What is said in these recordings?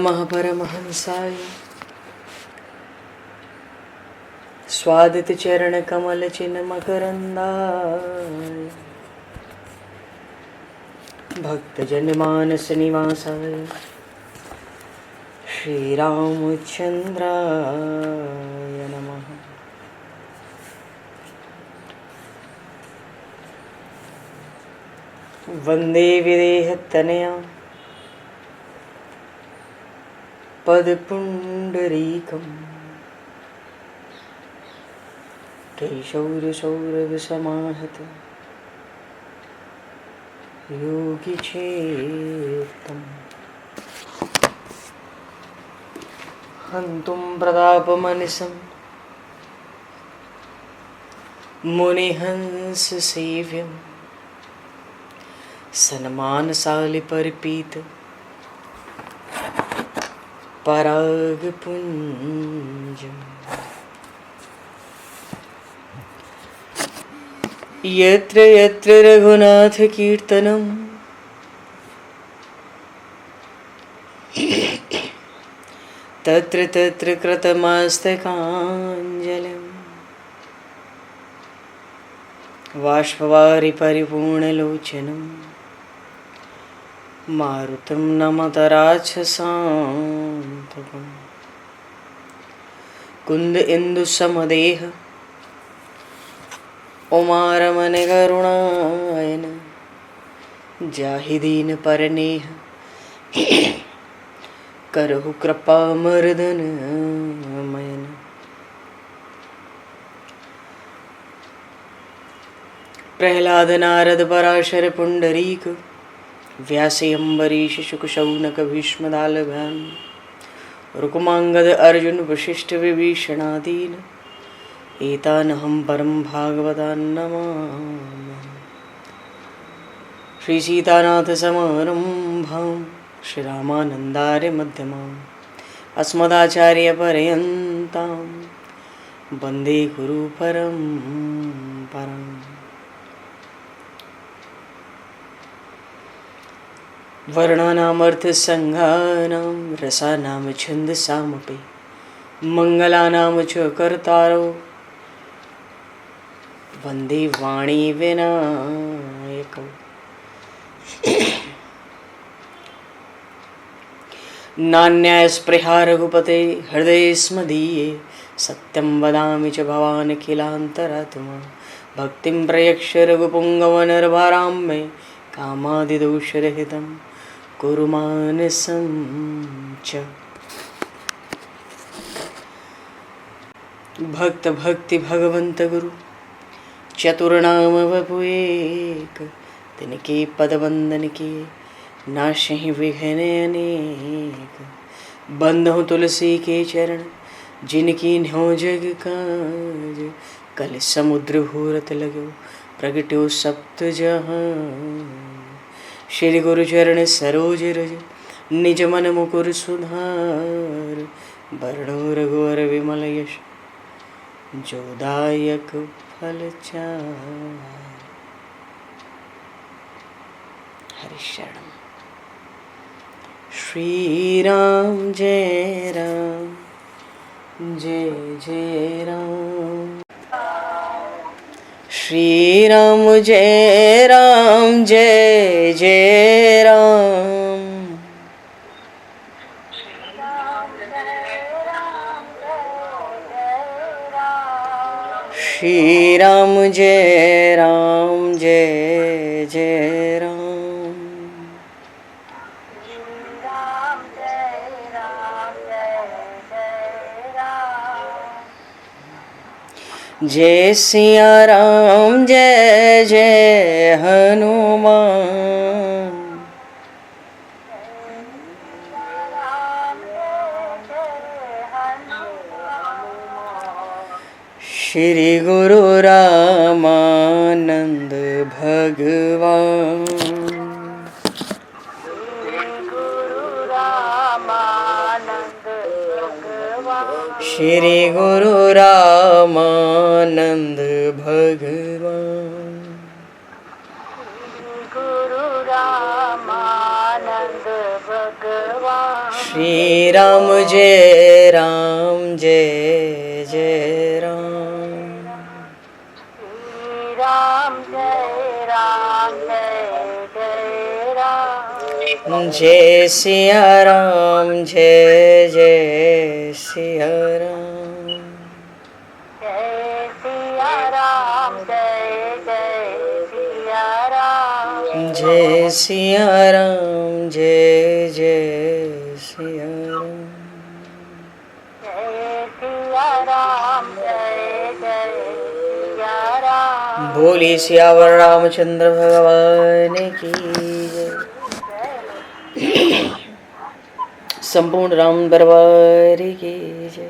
महापरमहंसाय स्वादित चरण कमल चिन्ह मकरंदाय भक्तजन मानस निवासाय श्री रामचंद्राय नमः। वंदे विदेहतनया पदपुंडरीकं केशौरसौरभसमाहत योगिचेतं हन्तुं प्रतापमनिशं मुनिहंससेव्यं सन्मानशालिपरिपीत परागपुञ्जम् यत्र यत्र रघुनाथकीर्तनं तत्र तत्र कृतमस्तकाञ्जलिं बाष्पवारि परिपूर्णलोचनं मारुतं नमत राक्षसान्तकं कुन्द इंदुसमदेह उमारमण करुणायन जाहि दीन परनेह करहु कृपा मर्दन मयन। प्रहलाद नारद पराशर पुंडरीक व्यासे अम्बरीश शुक शौनक भीष्म दालभान रुक्मांगद अर्जुन वशिष्ठ विभीषणादीन एतानहं परम भागवतान् नमामि। श्री सीतानाथ समारंभां श्री रामानन्दार्य मध्यमाम् अस्मदाचार्य पर्यन्तां वन्दे गुरु परम्पराम्। वर्णानामर्थ संज्ञानां रसानां छन्दसामपि मंगलानां च कर्तारो वन्दे वाणी विनायकौ। नान्यास्पृहा रघुपते हृदये स्मदीये सत्यं वदामि च भवान् किलान्तरात्मा भक्तिं प्रयक्ष रघुपुङ्गवनर्वरां मे कामादिदोषरहितं कुरु मानसं च। भक्त भक्ति भगवंत गुरु चतुर्नाम वपु एक तिनके पद वंदन के नाशहि विघ्न अनेक। बंधु तुलसी के चरण जिनकी न्यो जग काज कल समुद्र घोरत लगो प्रगट्यो सप्त जहान। श्री गुरु चरण सरोज रज निज मन मुकुर सुधार वर्णो रघुवर विमल यश जोदायक फलचार। हरिशरण श्री राम जय राम जय जय राम श्री राम जय राम जय जय राम श्री राम जय राम जय जय राम जय सिया राम जय जय हनुमान श्री गुरु रामानंद भगवान श्री गुरु रामानंद भगवान श्री राम जय राम जय जय राम। श्री राम जय जय राम। जय सिया राम जय जय सिया राम। जय सिया राम जय जय सिया राम। जय सिया राम जय जय सिया राम। जय सिया राम जय जय सिया राम। बोली सियावर रामचंद्र भगवान की जय। संपूर्ण राम दरबार की जय।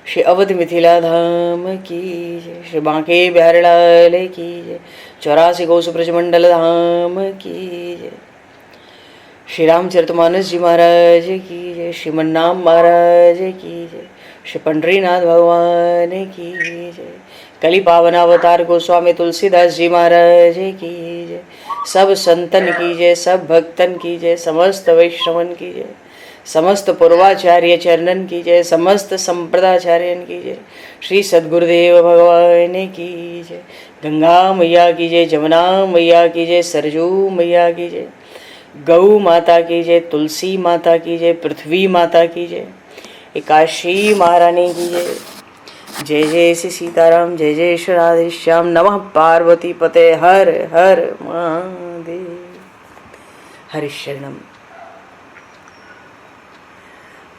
श्री अवध मिथिला धाम की जय। श्री बांके बिहारी लाल की जय। 84 कोस ब्रजमंडल धाम की जय। श्री रामचरितमानस जी महाराज की जय। श्रीमन्नाम महाराज की जय। श्री पंडरीनाथ भगवान की जय। कली पावन अवतार गोस्वामी तुलसीदास जी महाराज की जय। सब संतन की जय, सब भक्तन की जय, समस्त वैष्णवन की जय, समस्त पूर्वाचार्य चरणन की जय, समस्त संप्रदाचार्यन की जय। श्री सद्गुरुदेव भगवान की जय। गंगा मैया की जय, जमुना मैया की जय, सरजू मैया की जय, गौ माता की जय, तुलसी माता की जय, पृथ्वी माता की जय, एकाशी महारानी की जय। जय जय श्री सीताराम, जय जय श्री राधेश्याम। नमः पार्वती पते हर हर महादेव। हरिशरणम।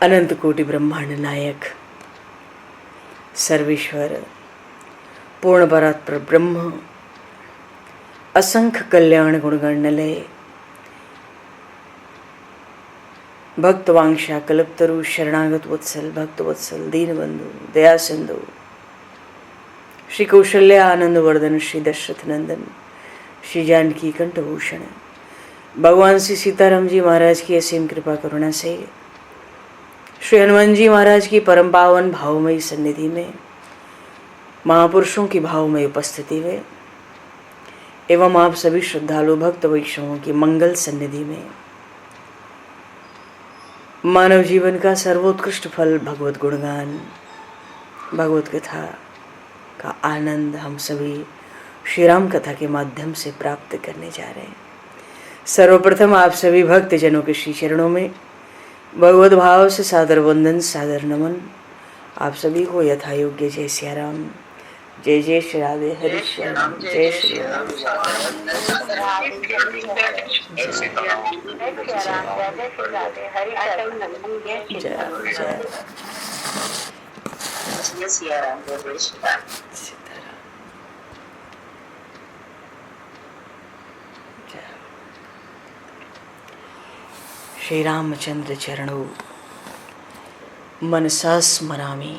अनंत कोटि ब्रह्मांड नायक सर्वेश्वर पूर्ण परात्पर ब्रह्म असंख्य कल्याण गुणगणलय भक्तवांशा कल्पतरु शरणागत वत्सल भक्त वत्सल दीनबंधु दया सिंधु श्री कौशल्य आनंद वर्धन श्री दशरथ नंदन श्री जानकी कंठभूषण भगवान श्री सीताराम जी महाराज की असीम कृपा करुणा से श्री हनुमान जी महाराज की परम पावन भावमयी सन्निधि में महापुरुषों की भावमयी उपस्थिति में एवं आप सभी श्रद्धालु भक्त वैष्णवों की मंगल सन्निधि में मानव जीवन का सर्वोत्कृष्ट फल भगवत गुणगान भगवत कथा का आनंद हम सभी श्री राम कथा के माध्यम से प्राप्त करने जा रहे हैं। सर्वप्रथम आप सभी भक्त जनों के श्री चरणों में भगवत भाव से सादर वंदन सादर नमन। आप सभी को यथा योग्य जय सिया राम, जय जय श्री राधे हरि श्याम, जय श्री राम। श्री रामचंद्र चरणों मनसा स्मरामि।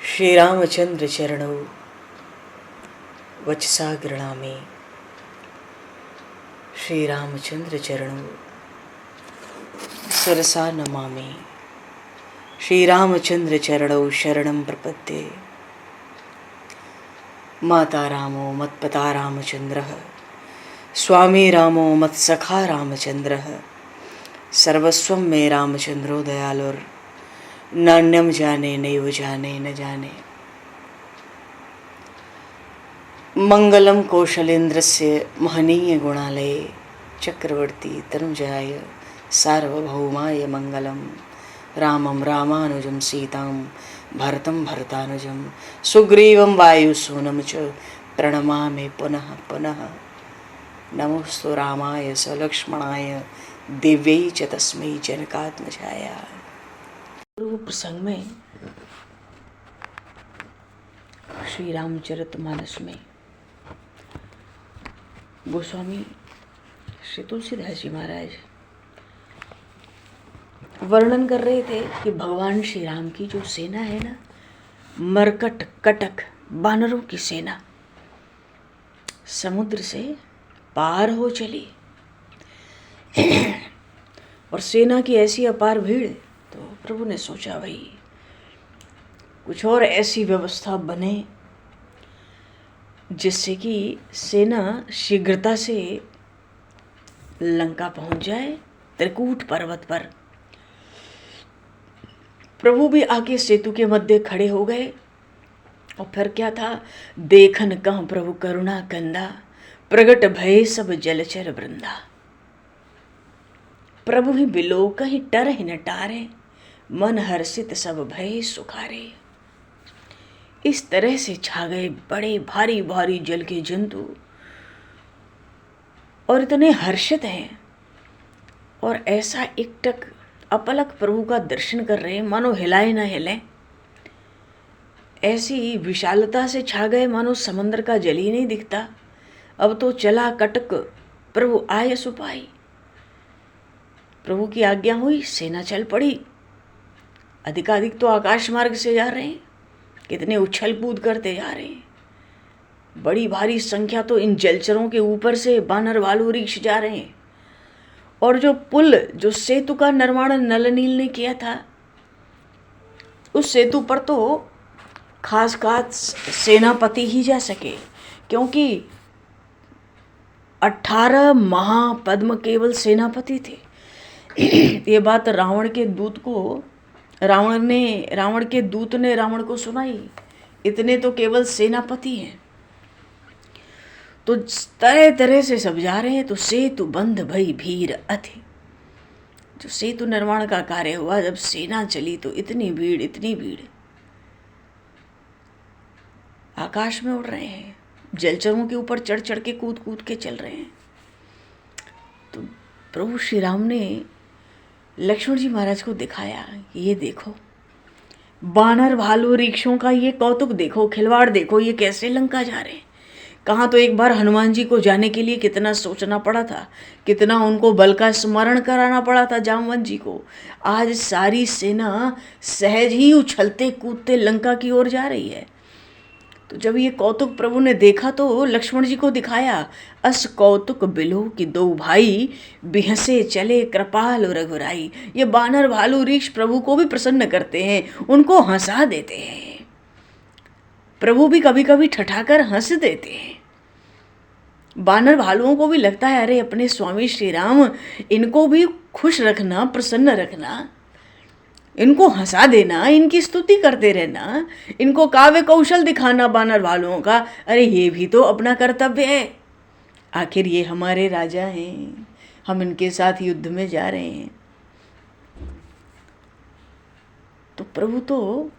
श्री रामचंद्र चरणों वचसा गृणामि। श्री रामचंद्र चरणों शिरसा नमामि। श्री रामचंद्र चरणों शरणं प्रपद्ये। माता रामो मत्पता रामचंद्रः, स्वामी रामो मत्सखा रामचंद्रः, सर्वस्वं मे रामचंद्रो दयालुर्, नान्यं जाने नैव जाने न जाने। मंगलम कौशलेन्द्रस्य महनीय गुणालये, चक्रवर्ती तनुजाय सार्वभौमाय मंगलम। रामं रामानुजं सीतां भरतं भरतानुजं, सुग्रीवं वायुसूनं च प्रणमामि पुनः पुनः। नमोस्तु रामाय स लक्ष्मणाय दिव्यै च तस्मै जनकात्मजाय। प्रसंग में श्री रामचरितमानस में गोस्वामी श्री तुलसीदास जी महाराज वर्णन कर रहे थे कि भगवान श्री राम की जो सेना है ना, मरकट कटक बानरों की सेना समुद्र से पार हो चली और सेना की ऐसी अपार भीड़, तो प्रभु ने सोचा भाई कुछ और ऐसी व्यवस्था बने जिससे कि सेना शीघ्रता से लंका पहुंच जाए त्रिकूट पर्वत पर। प्रभु भी आके सेतु के मध्य खड़े हो गए। और फिर क्या था, देखन कहाँ प्रभु करुणा कंदा, प्रगट भय सब जलचर वृंदा। प्रभु ही बिलो कहीं टर ही न टारे, मन हर्षित सब भय सुखारे। इस तरह से छा गए बड़े भारी भारी जल के जंतु और इतने हर्षित हैं और ऐसा एकटक अपलक प्रभु का दर्शन कर रहे हैं, मानो हिलाए ना हिले। ऐसी विशालता से छा गए मानो समंदर का जल ही नहीं दिखता। अब तो चला कटक प्रभु आय सुपाई। प्रभु की आज्ञा हुई, सेना चल पड़ी। अधिकाधिक तो आकाश मार्ग से जा रहे हैं, कितने उछल कूद करते जा रहे हैं। बड़ी भारी संख्या तो इन जलचरों के ऊपर से बानर भालू वृक्ष जा रहे हैं। और जो पुल, जो सेतु का निर्माण नल नील ने किया था, उस सेतु पर तो खास सेनापति ही जा सके, क्योंकि 18 महापद्म केवल सेनापति थे। ये बात रावण के दूत ने रावण को सुनाई। इतने तो केवल सेनापति हैं। तो तरह तरह से सब जा रहे हैं। तो सेतु बंध भई भीड़ अति। जो सेतु निर्माण का कार्य हुआ, जब सेना चली तो इतनी भीड़, आकाश में उड़ रहे हैं, जलचरों के ऊपर चढ़ चढ़ के कूद कूद के चल रहे हैं। तो प्रभु श्री राम ने लक्ष्मण जी महाराज को दिखाया, ये देखो बानर भालू वृक्षों का ये कौतुक देखो, खिलवाड़ देखो, ये कैसे लंका जा रहे हैं। कहाँ तो एक बार हनुमान जी को जाने के लिए कितना सोचना पड़ा था, कितना उनको बल का स्मरण कराना पड़ा था जामवंत जी को। आज सारी सेना सहज ही उछलते कूदते लंका की ओर जा रही है। तो जब ये कौतुक प्रभु ने देखा तो लक्ष्मण जी को दिखाया, अस कौतुक बिलो कि दो भाई, बिहसे चले कृपाल रघुराई। ये बानर भालू वृक्ष प्रभु को भी प्रसन्न करते हैं, उनको हंसा देते हैं। प्रभु भी कभी कभी ठठाकर हंस देते हैं। बानर भालुओं को भी लगता है, अरे अपने स्वामी श्री राम, इनको भी खुश रखना, प्रसन्न रखना, इनको हंसा देना, इनकी स्तुति करते रहना, इनको काव्य कौशल दिखाना बानर भालुओं का, अरे ये भी तो अपना कर्तव्य है। आखिर ये हमारे राजा हैं, हम इनके साथ युद्ध में जा रहे हैं। तो प्रभु तो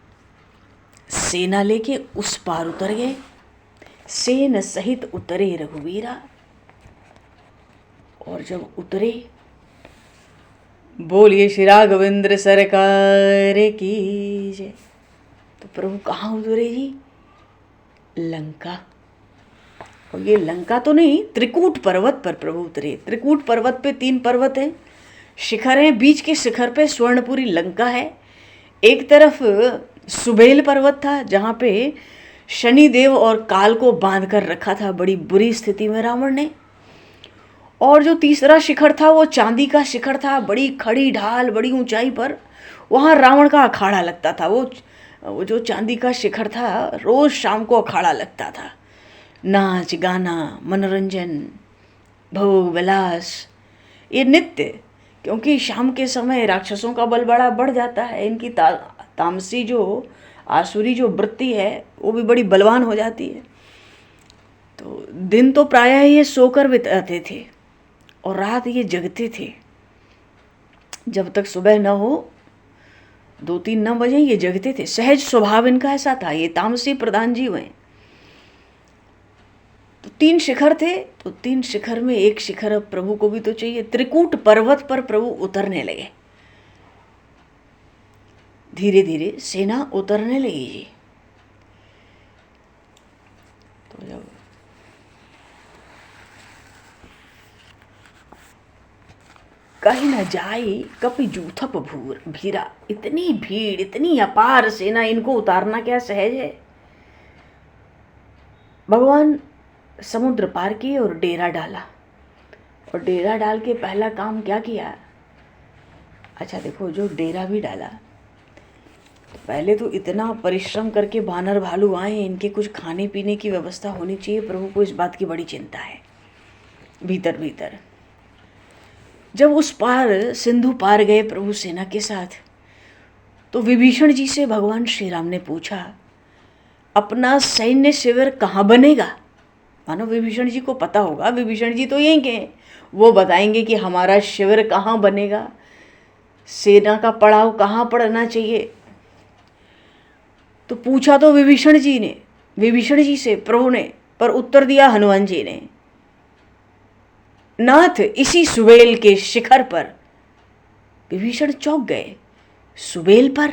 सेना लेके उस पार उतर गए। सेन सहित उतरे रघुवीरा। और जब उतरे, बोलिए श्री राघवेंद्र सरकार की जय। तो प्रभु कहाँ उतरे जी? लंका। और ये लंका तो नहीं, त्रिकूट पर्वत पर प्रभु उतरे। त्रिकूट पर्वत पे 3 पर्वत हैं, शिखर हैं। बीच के शिखर पे स्वर्णपुरी लंका है। एक तरफ सुबेल पर्वत था, जहाँ पे शनिदेव और काल को बांध कर रखा था बड़ी बुरी स्थिति में रावण ने। और जो तीसरा शिखर था वो चांदी का शिखर था, बड़ी खड़ी ढाल, बड़ी ऊंचाई पर। वहाँ रावण का अखाड़ा लगता था। वो जो चांदी का शिखर था, रोज शाम को अखाड़ा लगता था। नाच गाना, मनोरंजन, भोग विलास, ये नित्य। क्योंकि शाम के समय राक्षसों का बल बड़ा बढ़ जाता है। इनकी तामसी जो आसुरी जो वृत्ति है वो भी बड़ी बलवान हो जाती है। तो दिन तो प्रायः ये सोकर बिताते थे और रात ये जगते थे। जब तक सुबह न हो, 2-3 न बजे ये जगते थे। सहज स्वभाव इनका ऐसा था। ये तामसी प्रधान जीव हैं। तो 3 शिखर थे। तो 3 शिखर में एक शिखर अब प्रभु को भी तो चाहिए। त्रिकूट पर्वत पर प्रभु उतरने लगे। धीरे धीरे सेना उतरने लगी जी। तो जब कहीं न जाए कपि जूथप भूर भीरा। इतनी भीड़, इतनी अपार सेना, इनको उतारना क्या सहज है। भगवान समुद्र पार किए और डेरा डाला। और डेरा डाल के पहला काम क्या किया? अच्छा देखो, जो डेरा भी डाला, पहले तो इतना परिश्रम करके बानर भालू आए, इनके कुछ खाने पीने की व्यवस्था होनी चाहिए। प्रभु को इस बात की बड़ी चिंता है भीतर भीतर। जब उस पार सिंधु पार गए प्रभु सेना के साथ, तो विभीषण जी से भगवान श्री राम ने पूछा, अपना सैन्य शिविर कहाँ बनेगा? मानो विभीषण जी को पता होगा, विभीषण जी तो यहीं के हैं, वो बताएंगे कि हमारा शिविर कहाँ बनेगा, सेना का पड़ाव कहाँ पड़ना चाहिए। तो पूछा तो विभीषण जी से प्रभु ने, पर उत्तर दिया हनुमान जी ने, नाथ इसी सुबेल के शिखर पर। विभीषण चौंक गए, सुबेल पर?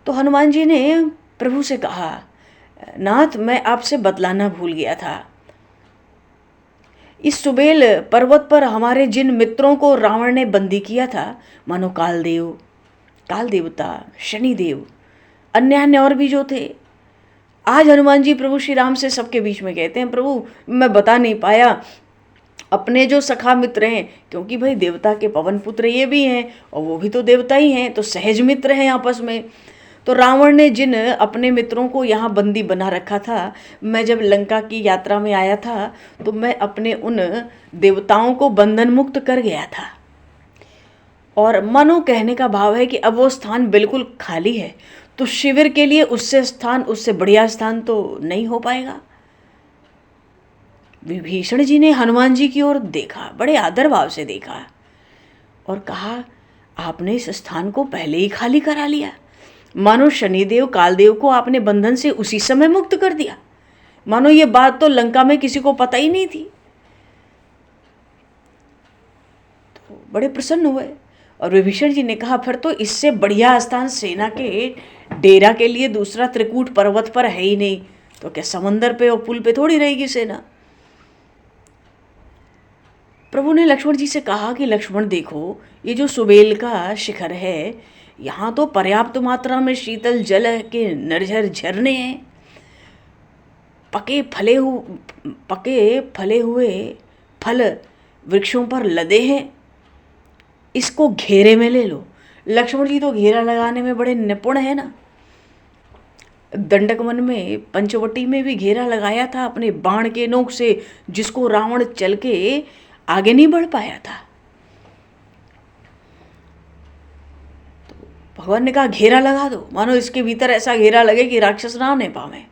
तो हनुमान जी ने प्रभु से कहा, नाथ मैं आपसे बतलाना भूल गया था, इस सुबेल पर्वत पर हमारे जिन मित्रों को रावण ने बंदी किया था, मानो कालदेव, काल देवता, शनिदेव, अन्य और भी जो थे, आज हनुमान जी प्रभु श्री राम से सबके बीच में कहते हैं, प्रभु मैं बता नहीं पाया, अपने जो सखा मित्र हैं, क्योंकि भाई देवता के पवन पुत्र ये भी हैं और वो भी तो देवता ही हैं, तो सहज मित्र हैं आपस में। तो रावण ने जिन अपने मित्रों को यहाँ बंदी बना रखा था, मैं जब लंका की यात्रा में आया था तो मैं अपने उन देवताओं को बंधन मुक्त कर गया था। और मनो कहने का भाव है कि अब वो स्थान बिल्कुल खाली है, तो शिविर के लिए उससे बढ़िया स्थान तो नहीं हो पाएगा। विभीषण जी ने हनुमान जी की ओर देखा, बड़े आदर भाव से देखा और कहा, आपने इस स्थान को पहले ही खाली करा लिया, मानो शनिदेव कालदेव को आपने बंधन से उसी समय मुक्त कर दिया, मानो ये बात तो लंका में किसी को पता ही नहीं थी। तो बड़े प्रसन्न हुए और विभीषण जी ने कहा, फिर तो इससे बढ़िया स्थान सेना के डेरा के लिए दूसरा त्रिकूट पर्वत पर है ही नहीं, तो क्या समंदर पे और पुल पे थोड़ी रहेगी सेना। प्रभु ने लक्ष्मण जी से कहा कि लक्ष्मण देखो, ये जो सुबेल का शिखर है, यहाँ तो पर्याप्त मात्रा में शीतल जल के निर्झर झरने हैं, पके फले हुए फल वृक्षों पर लदे हैं, इसको घेरे में ले लो। लक्ष्मण जी तो घेरा लगाने में बड़े निपुण है ना, दंडकवन में पंचवटी में भी घेरा लगाया था अपने बाण के नोक से, जिसको रावण चल के आगे नहीं बढ़ पाया था। तो भगवान ने कहा घेरा लगा दो, मानो इसके भीतर ऐसा घेरा लगे कि राक्षस ना आने पावे।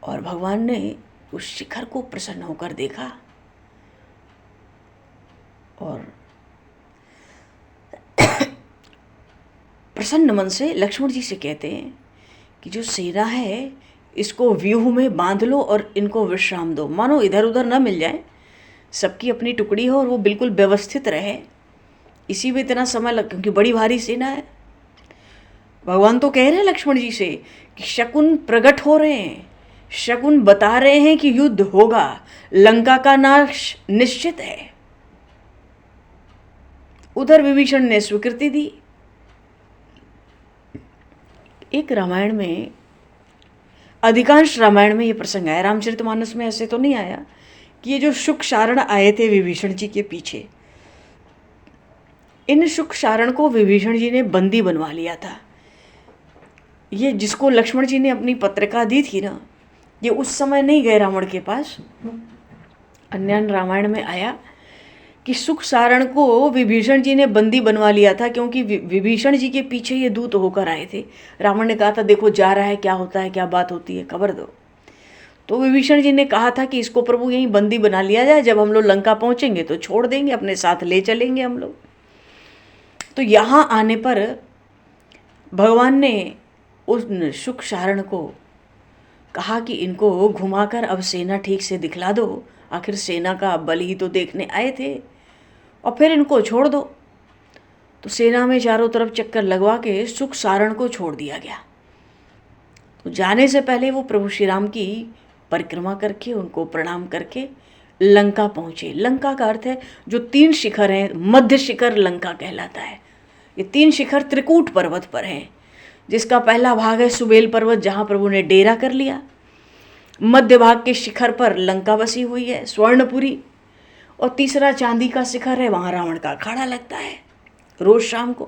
और भगवान ने उस शिखर को प्रसन्न होकर देखा और प्रसन्न मन से लक्ष्मण जी से कहते हैं कि जो सेना है इसको व्यूह में बांध लो और इनको विश्राम दो, मानो इधर उधर न मिल जाए, सबकी अपनी टुकड़ी हो और वो बिल्कुल व्यवस्थित रहे। इसी में इतना समय लग, क्योंकि बड़ी भारी सेना है। भगवान तो कह रहे हैं लक्ष्मण जी से कि शकुन प्रकट हो रहे हैं, शकुन बता रहे हैं कि युद्ध होगा, लंका का नाश निश्चित है। उधर विभीषण ने स्वीकृति दी। एक रामायण में, अधिकांश रामायण में ये प्रसंग आया, रामचरितमानस में ऐसे तो नहीं आया, कि ये जो शुक शारण आए थे विभीषण जी के पीछे, इन शुक शारण को विभीषण जी ने बंदी बनवा लिया था। ये जिसको लक्ष्मण जी ने अपनी पत्रिका दी थी ना, ये उस समय नहीं गए रावण के पास। अन्य रामायण में आया कि सुख सारण को विभीषण जी ने बंदी बनवा लिया था, क्योंकि विभीषण जी के पीछे ये दूत होकर आए थे। रावण ने कहा था देखो जा रहा है, क्या होता है, क्या बात होती है, खबर दो। तो विभीषण जी ने कहा था कि इसको प्रभु यहीं बंदी बना लिया जाए, जब हम लोग लंका पहुंचेंगे तो छोड़ देंगे, अपने साथ ले चलेंगे हम लोग। तो यहाँ आने पर भगवान ने उस सुख सारण को कहा कि इनको घुमाकर अब सेना ठीक से दिखला दो, आखिर सेना का बल ही तो देखने आए थे, और फिर इनको छोड़ दो। तो सेना में चारों तरफ चक्कर लगवा के सुख सारण को छोड़ दिया गया। तो जाने से पहले वो प्रभु श्री राम की परिक्रमा करके, उनको प्रणाम करके लंका पहुँचे। लंका का अर्थ है जो 3 शिखर हैं, मध्य शिखर लंका कहलाता है। ये 3 शिखर त्रिकूट पर्वत पर हैं, जिसका पहला भाग है सुबेल पर्वत, जहाँ प्रभु ने डेरा कर लिया। मध्य भाग के शिखर पर लंका बसी हुई है, स्वर्णपुरी, और तीसरा चांदी का शिखर है, वहाँ रावण का अखाड़ा लगता है रोज शाम को।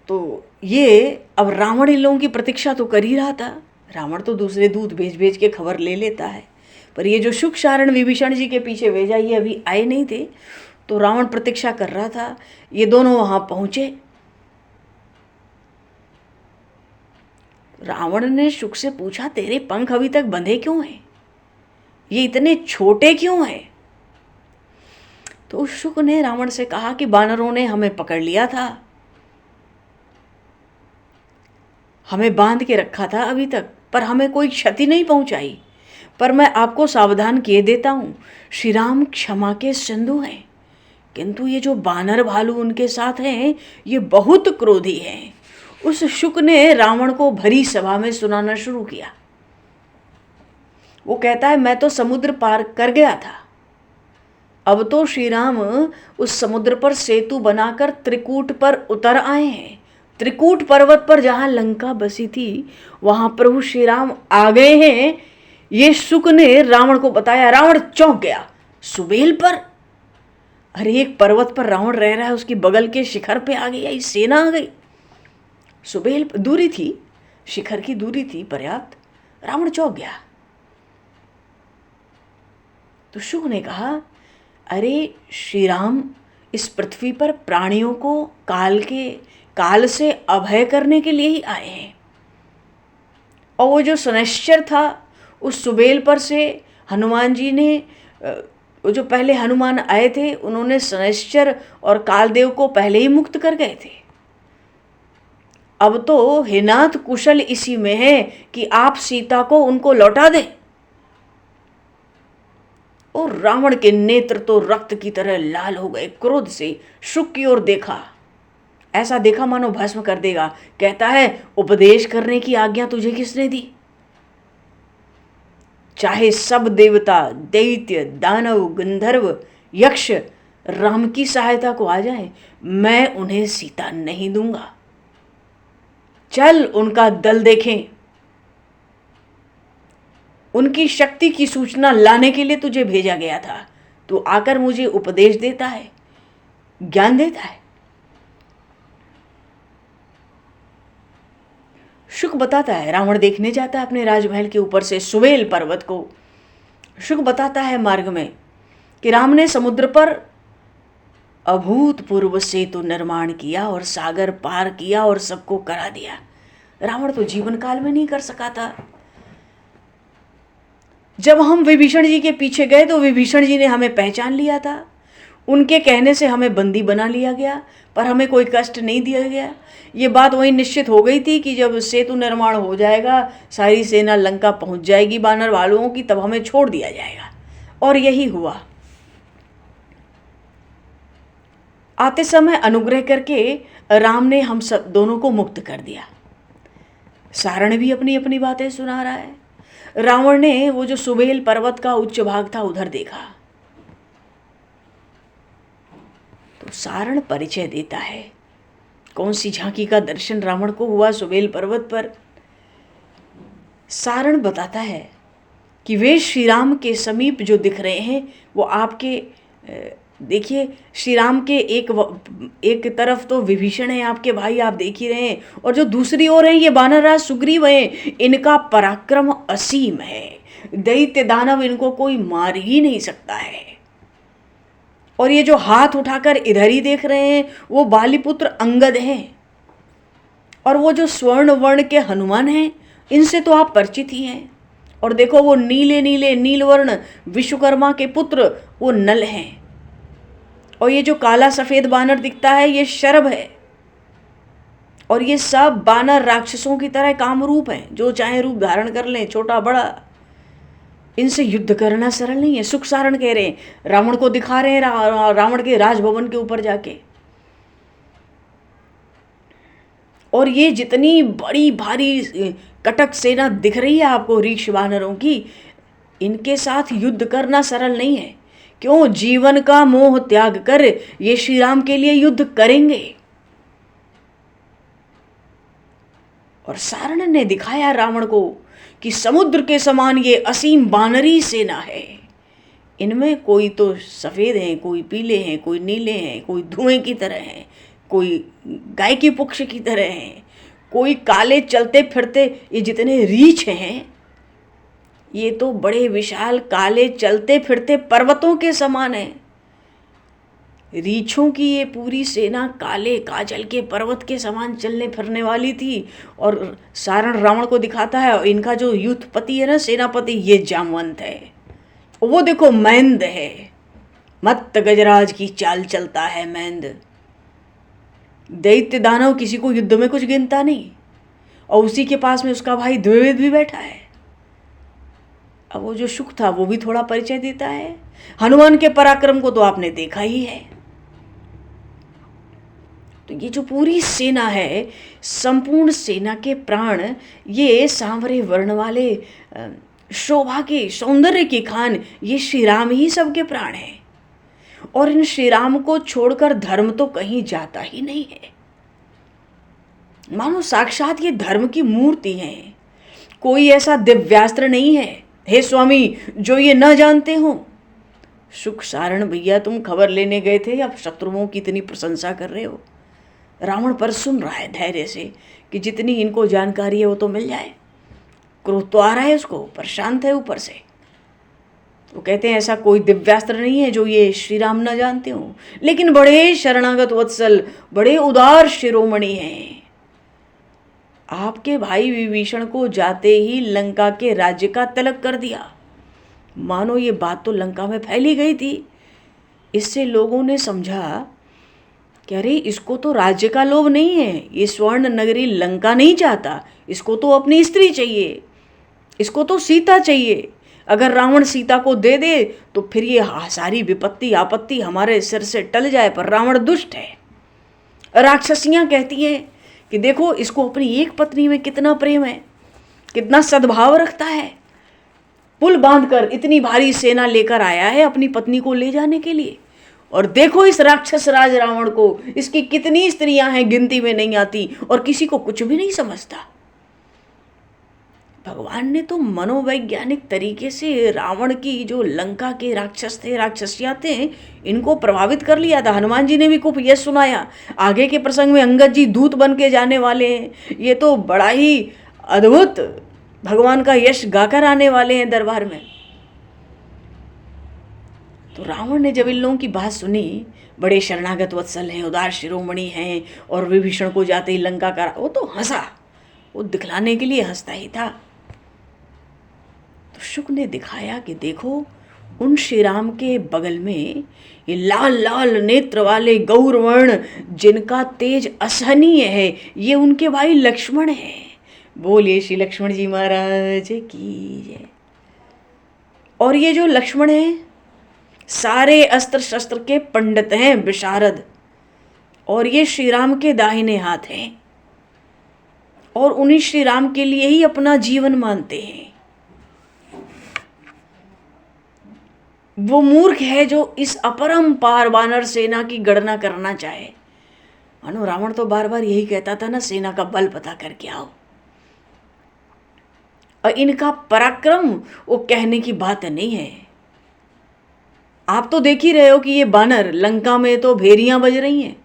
तो ये अब रावण इन लोगों की प्रतीक्षा तो कर ही रहा था, रावण तो दूसरे दूत भेज भेज के खबर ले लेता है, पर ये जो शुक, सारण विभीषण जी के पीछे भेजा, ये अभी आए नहीं थे। तो रावण प्रतीक्षा कर रहा था। ये दोनों वहां पहुंचे। रावण ने शुक से पूछा, तेरे पंख अभी तक बंधे क्यों हैं? ये इतने छोटे क्यों हैं? तो शुक ने रावण से कहा कि बानरों ने हमें पकड़ लिया था, हमें बांध के रखा था अभी तक, पर हमें कोई क्षति नहीं पहुंचाई। पर मैं आपको सावधान किए देता हूं, श्री राम क्षमा के सिंधु हैं, किंतु ये जो बानर भालू उनके साथ हैं, ये बहुत क्रोधी हैं। उस शुक ने रावण को भरी सभा में सुनाना शुरू किया। वो कहता है, मैं तो समुद्र पार कर गया था, अब तो श्री राम उस समुद्र पर सेतु बनाकर त्रिकूट पर उतर आए हैं। त्रिकूट पर्वत पर जहां लंका बसी थी, वहां प्रभु श्री राम आ गए हैं। ये शुक ने रावण को बताया। रावण चौंक गया। सुबेल पर, अरे एक पर्वत पर रावण रह रहा है, उसकी बगल के शिखर पे आ गई, सेना आ गई। सुबेल दूरी थी, शिखर की दूरी थी पर्याप्त। रावण चौंक गया। तो शुक ने कहा, अरे श्री राम इस पृथ्वी पर प्राणियों को काल से अभय करने के लिए ही आए हैं। और वो जो शनैश्चर था, उस सुबेल पर से हनुमान जी ने, वो जो पहले हनुमान आए थे, उन्होंने शनैश्चर और कालदेव को पहले ही मुक्त कर गए थे। अब तो हे नाथ कुशल इसी में है कि आप सीता को उनको लौटा दें। और रावण के नेत्र तो रक्त की तरह लाल हो गए। क्रोध से शुक की ओर देखा, ऐसा देखा मानो भस्म कर देगा। कहता है, उपदेश करने की आज्ञा तुझे किसने दी? चाहे सब देवता, दैत्य, दानव, गंधर्व, यक्ष राम की सहायता को आ जाएं, मैं उन्हें सीता नहीं दूंगा। चल उनका दल देखें। उनकी शक्ति की सूचना लाने के लिए तुझे भेजा गया था। तू आकर मुझे उपदेश देता है, ज्ञान देता है। शुक बताता है, रावण देखने जाता है अपने राजमहल के ऊपर से सुबेल पर्वत को। शुक बताता है मार्ग में कि राम ने समुद्र पर अभूतपूर्व सेतु निर्माण किया और सागर पार किया और सबको करा दिया। रावण तो जीवन काल में नहीं कर सका था। जब हम विभीषण जी के पीछे गए तो विभीषण जी ने हमें पहचान लिया था। उनके कहने से हमें बंदी बना लिया गया, पर हमें कोई कष्ट नहीं दिया गया। ये बात वही निश्चित हो गई थी कि जब सेतु निर्माण हो जाएगा, सारी सेना लंका पहुंच जाएगी बानर भालुओं की, तब हमें छोड़ दिया जाएगा। और यही हुआ। आते समय अनुग्रह करके राम ने हम सब दोनों को मुक्त कर दिया। सारण भी अपनी अपनी बातें सुना रहा है। रावण ने वो जो सुबेल पर्वत का उच्च भाग था उधर देखा, तो सारण परिचय देता है कौन सी झांकी का दर्शन रावण को हुआ सुबेल पर्वत पर। सारण बताता है कि वे श्री राम के समीप जो दिख रहे हैं वो आपके, देखिए श्री राम के एक तरफ तो विभीषण है आपके भाई, आप देख ही रहे हैं, और जो दूसरी ओर है ये वानरराज सुग्रीव हैं। इनका पराक्रम असीम है, दैत्य दानव इनको कोई मार ही नहीं सकता है। और ये जो हाथ उठाकर इधर ही देख रहे हैं वो बालीपुत्र अंगद हैं। और वो जो स्वर्ण वर्ण के हनुमान हैं, इनसे तो आप परिचित ही हैं। और देखो वो नीले नीले नीलवर्ण विश्वकर्मा के पुत्र वो नल हैं। और ये जो काला सफेद बानर दिखता है ये शरभ है। और ये सब बानर राक्षसों की तरह कामरूप हैं, जो चाहे रूप धारण कर लें, छोटा बड़ा। इनसे युद्ध करना सरल नहीं है। सुख सारण कह रहे हैं, रावण को दिखा रहे हैं रावण के राजभवन के ऊपर जाके। और ये जितनी बड़ी भारी कटक सेना दिख रही है आपको रीक्ष वानरों की, इनके साथ युद्ध करना सरल नहीं है। क्यों? जीवन का मोह त्याग कर ये श्री राम के लिए युद्ध करेंगे। और सारण ने दिखाया रावण को कि समुद्र के समान ये असीम बानरी सेना है। इनमें कोई तो सफेद हैं, कोई पीले हैं, कोई नीले हैं, कोई धुएं की तरह हैं, कोई गाय की पुक्ष की तरह हैं, कोई काले चलते फिरते ये जितने रीछ हैं, ये तो बड़े विशाल काले चलते फिरते पर्वतों के समान है। रीछों की ये पूरी सेना काले काजल के पर्वत के समान चलने फिरने वाली थी। और सारण रावण को दिखाता है, और इनका जो युद्धपति है ना, सेनापति, ये जामवंत है। वो देखो मैंद है, मत्त गजराज की चाल चलता है मैंद। दैत्य दानव किसी को युद्ध में कुछ गिनता नहीं, और उसी के पास में उसका भाई द्विवेद भी बैठा है। अब वो जो शुक था वो भी थोड़ा परिचय देता है। हनुमान के पराक्रम को तो आपने देखा ही है। तो ये जो पूरी सेना है, संपूर्ण सेना के प्राण, ये सांवरे वर्ण वाले, शोभा के, सौंदर्य की खान, ये श्री राम ही सबके प्राण हैं। और इन श्री राम को छोड़कर धर्म तो कहीं जाता ही नहीं है। मानो साक्षात ये धर्म की मूर्ति है। कोई ऐसा दिव्यास्त्र नहीं है हे स्वामी जो ये न जानते हो। सुख सारण भैया, तुम खबर लेने गए थे, अब शत्रुओं की इतनी प्रशंसा कर रहे हो। रावण पर सुन रहा है धैर्य से कि जितनी इनको जानकारी है वो तो मिल जाए। क्रोध तो आ रहा है उसको, पर शांत है ऊपर से। वो कहते हैं ऐसा कोई दिव्यास्त्र नहीं है जो ये श्री राम न जानते हो, लेकिन बड़े शरणागत वत्सल, बड़े उदार शिरोमणि हैं। आपके भाई विभीषण को जाते ही लंका के राज्य का तिलक कर दिया। मानो ये बात तो लंका में फैली गई थी। इससे लोगों ने समझा कि अरे इसको तो राज्य का लोभ नहीं है, ये स्वर्ण नगरी लंका नहीं चाहता, इसको तो अपनी स्त्री चाहिए, इसको तो सीता चाहिए। अगर रावण सीता को दे दे तो फिर ये सारी विपत्ति आपत्ति हमारे सिर से टल जाए। पर रावण दुष्ट है। राक्षसियां कहती हैं कि देखो इसको अपनी एक पत्नी में कितना प्रेम है, कितना सद्भाव रखता है। पुल बांधकर इतनी भारी सेना लेकर आया है अपनी पत्नी को ले जाने के लिए। और देखो इस राक्षस राज रावण को, इसकी कितनी स्त्रियां हैं, गिनती में नहीं आती, और किसी को कुछ भी नहीं समझता। भगवान ने तो मनोवैज्ञानिक तरीके से रावण की जो लंका के राक्षस थे, राक्षसियां थे, इनको प्रभावित कर लिया था। हनुमान जी ने भी खूब यश सुनाया। आगे के प्रसंग में अंगद जी दूत बन के जाने वाले हैं। ये तो बड़ा ही अद्भुत भगवान का यश गाकर आने वाले हैं दरबार में। तो रावण ने जब इन लोगों की बात सुनी, बड़े शरणागत वत्सल हैं, उदार शिरोमणि हैं, और विभीषण को जाते ही लंका का, वो तो हंसा। वो दिखलाने के लिए हंसता ही था। तो शुक ने दिखाया कि देखो उन श्री राम के बगल में ये लाल लाल नेत्र वाले गौरवर्ण, जिनका तेज असहनीय है, ये उनके भाई लक्ष्मण हैं। बोलिए श्री लक्ष्मण जी महाराज की जय। और ये जो लक्ष्मण हैं, सारे अस्त्र शस्त्र के पंडित हैं, विशारद। और ये श्री राम के दाहिने हाथ हैं, और उन्हीं श्री राम के लिए ही अपना जीवन मानते हैं। वो मूर्ख है जो इस अपरंपार वानर सेना की गणना करना चाहे। मानो रावण तो बार बार यही कहता था ना, सेना का बल पता करके आओ। और इनका पराक्रम वो कहने की बात नहीं है। आप तो देख ही रहे हो कि ये बानर, लंका में तो भेरियां बज रही हैं,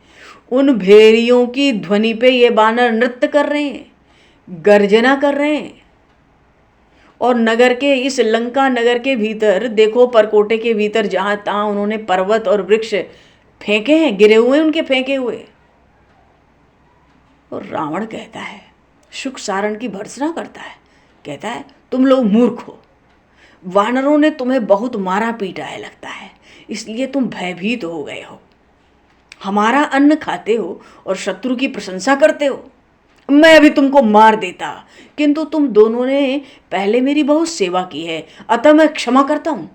उन भेरियों की ध्वनि पे ये बानर नृत्य कर रहे हैं, गर्जना कर रहे हैं। और नगर के, इस लंका नगर के भीतर देखो, परकोटे के भीतर जहां तहां उन्होंने पर्वत और वृक्ष फेंके हैं, गिरे हुए उनके फेंके हुए। और रावण कहता है, शुक सारण की भर्त्सना करता है, कहता है तुम लोग मूर्ख हो, वानरों ने तुम्हें बहुत मारा पीटा है लगता है, इसलिए तुम भयभीत हो गए हो। हमारा अन्न खाते हो और शत्रु की प्रशंसा करते हो। मैं अभी तुमको मार देता, किंतु तुम दोनों ने पहले मेरी बहुत सेवा की है, अतः मैं क्षमा करता हूं।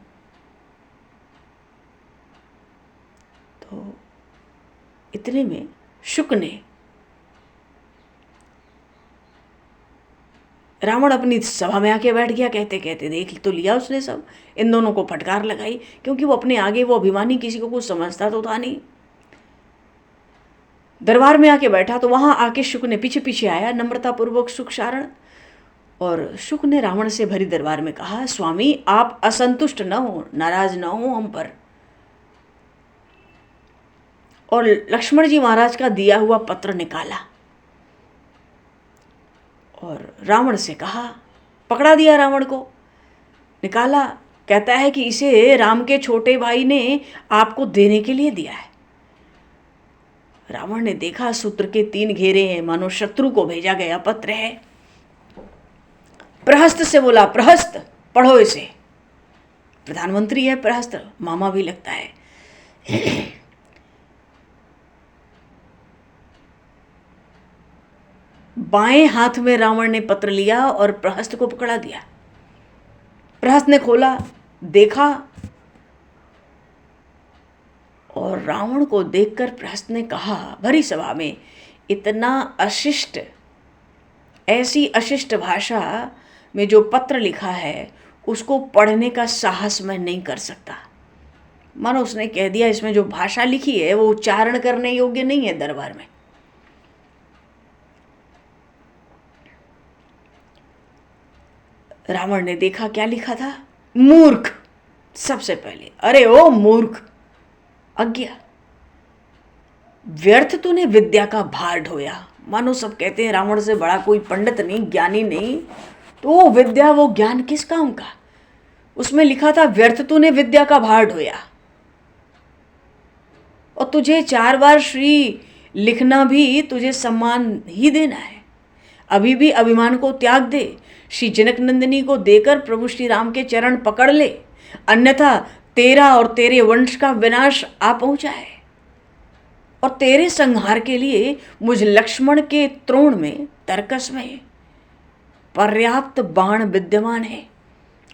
तो इतने में शुक ने, रावण अपनी सभा में आके बैठ गया। कहते कहते देख तो लिया उसने सब, इन दोनों को फटकार लगाई, क्योंकि वो अपने आगे वो अभिमानी, किसी को कुछ समझता तो था नहीं। दरबार में आके बैठा तो वहां आके शुक ने पीछे पीछे आया, नम्रता पूर्वक शुक सारण। और शुक ने रावण से भरी दरबार में कहा, स्वामी आप असंतुष्ट न हो, नाराज न हो हम पर। और लक्ष्मण जी महाराज का दिया हुआ पत्र निकाला। और रावण से कहा, पकड़ा दिया रावण को, निकाला। कहता है कि इसे राम के छोटे भाई ने आपको देने के लिए दिया है। रावण ने देखा सूत्र के 3 घेरे हैं, मानो शत्रु को भेजा गया पत्र है। प्रहस्त से बोला, प्रहस्त पढ़ो इसे। प्रधानमंत्री है प्रहस्त, मामा भी लगता है। बाएं हाथ में रावण ने पत्र लिया और प्रहस्त को पकड़ा दिया। प्रहस्त ने खोला, देखा, और रावण को देखकर प्रहस्त ने कहा भरी सभा में, इतना अशिष्ट, ऐसी अशिष्ट भाषा में जो पत्र लिखा है उसको पढ़ने का साहस मैं नहीं कर सकता। मानो उसने कह दिया इसमें जो भाषा लिखी है वो उच्चारण करने योग्य नहीं है दरबार में। रावण ने देखा क्या लिखा था, मूर्ख। सबसे पहले, अरे ओ मूर्ख, अज्ञा, व्यर्थ तूने विद्या का भार ढोया। मानो सब कहते हैं रावण से बड़ा कोई पंडित नहीं, ज्ञानी नहीं, तो वो विद्या, वो ज्ञान किस काम का। उसमें लिखा था व्यर्थ तूने विद्या का भार ढोया। और तुझे 4 बार श्री लिखना भी तुझे सम्मान ही देना है। अभी भी अभिमान को त्याग दे, श्री जनक नंदिनी को देकर प्रभु श्री राम के चरण पकड़ ले, अन्यथा तेरा और तेरे वंश का विनाश आ पहुंचा है। और तेरे संहार के लिए मुझ लक्ष्मण के त्रोण में, तरकस में पर्याप्त बाण विद्यमान है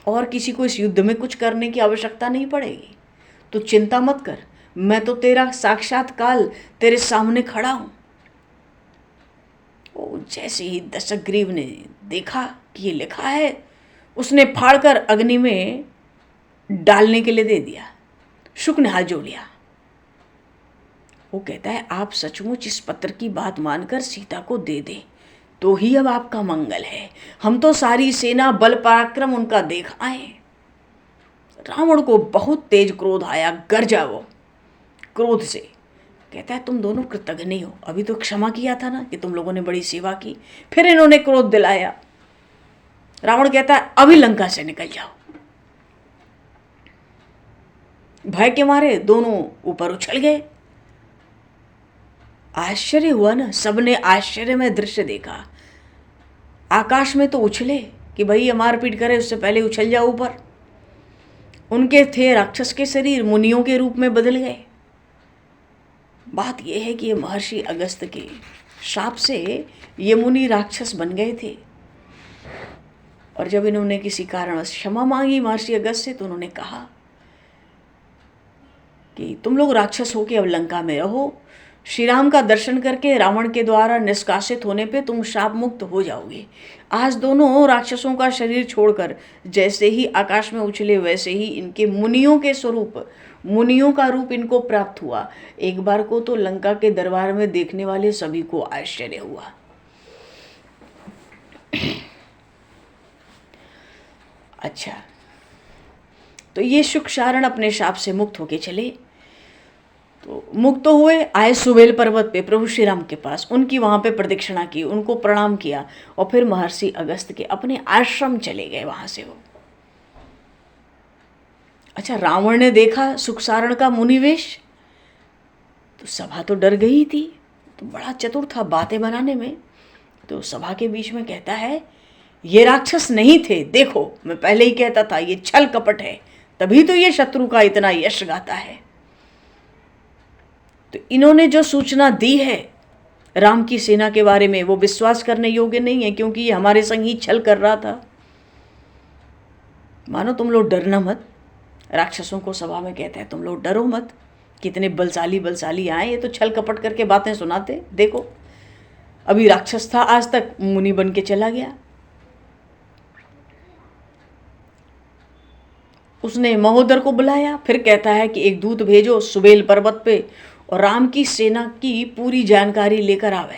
और किसी को इस युद्ध में कुछ करने की आवश्यकता नहीं पड़ेगी। तो चिंता मत कर, मैं तो तेरा साक्षात काल तेरे सामने खड़ा हूं। ओ, जैसे ही दशग्रीव ने देखा कि ये लिखा है, उसने फाड़कर अग्नि में डालने के लिए दे दिया। शुक ने हाथ जोड़ लिया। वो कहता है आप सचमुच इस पत्र की बात मानकर सीता को दे दे तो ही अब आपका मंगल है। हम तो सारी सेना बल पराक्रम उनका देख आए। रावण को बहुत तेज क्रोध आया, गरजा वो क्रोध से। कहता है तुम दोनों कृतज्ञ नहीं हो, अभी तो क्षमा किया था ना कि तुम लोगों ने बड़ी सेवा की, फिर इन्होंने क्रोध दिलाया। रावण कहता है अभी लंका से निकल जाओ। भय के मारे दोनों ऊपर उछल गए। आश्चर्य हुआ ना, सबने आश्चर्य में दृश्य देखा। आकाश में तो उछले कि भाई ये मारपीट करे, उससे पहले उछल जाओ ऊपर। उनके थे राक्षस के शरीर मुनियों के रूप में बदल गए। बात यह है कि ये महर्षि अगस्त के शाप से ये मुनि राक्षस बन गए थे। और जब इन्होंने किसी कारणवश क्षमा मांगी महर्षि अगस्त से, तो उन्होंने कहा कि तुम लोग राक्षस हो के अब लंका में रहो, श्री राम का दर्शन करके रावण के द्वारा निष्कासित होने पे तुम शाप मुक्त हो जाओगे। आज दोनों राक्षसों का शरीर छोड़कर जैसे ही आकाश में उछले, वैसे ही इनके मुनियों के स्वरूप, मुनियों का रूप इनको प्राप्त हुआ। एक बार को तो लंका के दरबार में देखने वाले सभी को आश्चर्य हुआ। अच्छा, तो ये शुकशारण अपने शाप से मुक्त होके चले। तो मुक्त हुए, आए सुबेल पर्वत पे प्रभु श्री राम के पास, उनकी वहां पे प्रदक्षिणा की, उनको प्रणाम किया और फिर महर्षि अगस्त के अपने आश्रम चले गए वहां से वो। अच्छा, रावण ने देखा सुखसारण का मुनिवेश, तो सभा तो डर गई थी, तो बड़ा चतुर था बातें बनाने में। तो सभा के बीच में कहता है ये राक्षस नहीं थे, देखो मैं पहले ही कहता था ये छल कपट है, तभी तो ये शत्रु का इतना यश गाता है। तो इन्होंने जो सूचना दी है राम की सेना के बारे में वो विश्वास करने योग्य नहीं है, क्योंकि ये हमारे संग ही छल कर रहा था। मानो तुम लोग डरना मत। राक्षसों को सभा में कहते हैं तुम लोग डरो मत, कितने बलशाली बलशाली आए, ये तो छल कपट करके बातें सुनाते। देखो अभी राक्षस था, आज तक मुनि बन के चला गया। उसने महोदर को बुलाया, फिर कहता है कि एक दूत भेजो सुबेल पर्वत पे और राम की सेना की पूरी जानकारी लेकर आवे।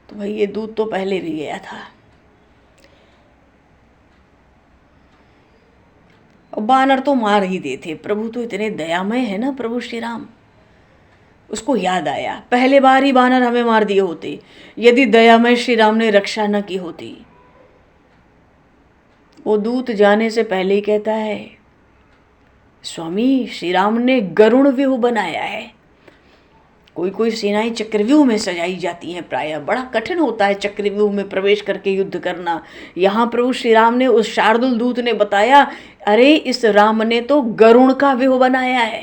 तो भाई ये दूत तो पहले भी गया था। और बानर तो मार ही देते, प्रभु तो इतने दयामय है ना प्रभु श्री राम। उसको याद आया, पहले बार ही बानर हमें मार दिए होते यदि दयामय श्री राम ने रक्षा न की होती। वो दूत जाने से पहले ही कहता है, स्वामी श्री राम ने गरुण व्यूह बनाया है। कोई कोई सेनाएं चक्रव्यूह में सजाई जाती हैं, प्रायः बड़ा कठिन होता है चक्रव्यूह में प्रवेश करके युद्ध करना। यहाँ प्रभु श्री राम ने, उस शार्दुल दूत ने बताया, अरे इस राम ने तो गरुण का व्यूह बनाया है।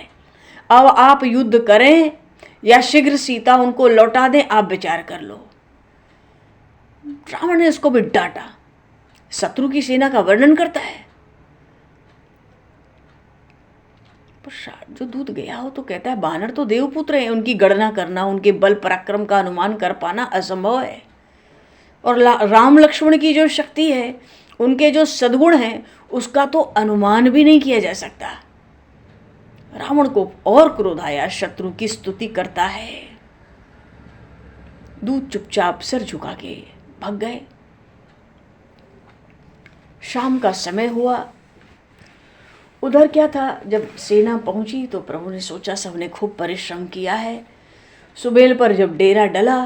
अब आप युद्ध करें या शीघ्र सीता उनको लौटा दें, आप विचार कर लो। रावण ने उसको भी डांटा, शत्रु की सेना का वर्णन करता है। जो दूत गया हो तो कहता है, बानर तो देवपुत्र हैं, उनकी गणना करना, उनके बल पराक्रम का अनुमान कर पाना असंभव है। और राम लक्ष्मण की जो शक्ति है, उनके जो सद्गुण हैं, उसका तो अनुमान भी नहीं किया जा सकता। रावण को और क्रोध आया, शत्रु की स्तुति करता है। दूत चुपचाप सिर झुका के भाग गए। शाम का समय हुआ। उधर क्या था, जब सेना पहुंची तो प्रभु ने सोचा सबने खूब परिश्रम किया है। सुबेल पर जब डेरा डला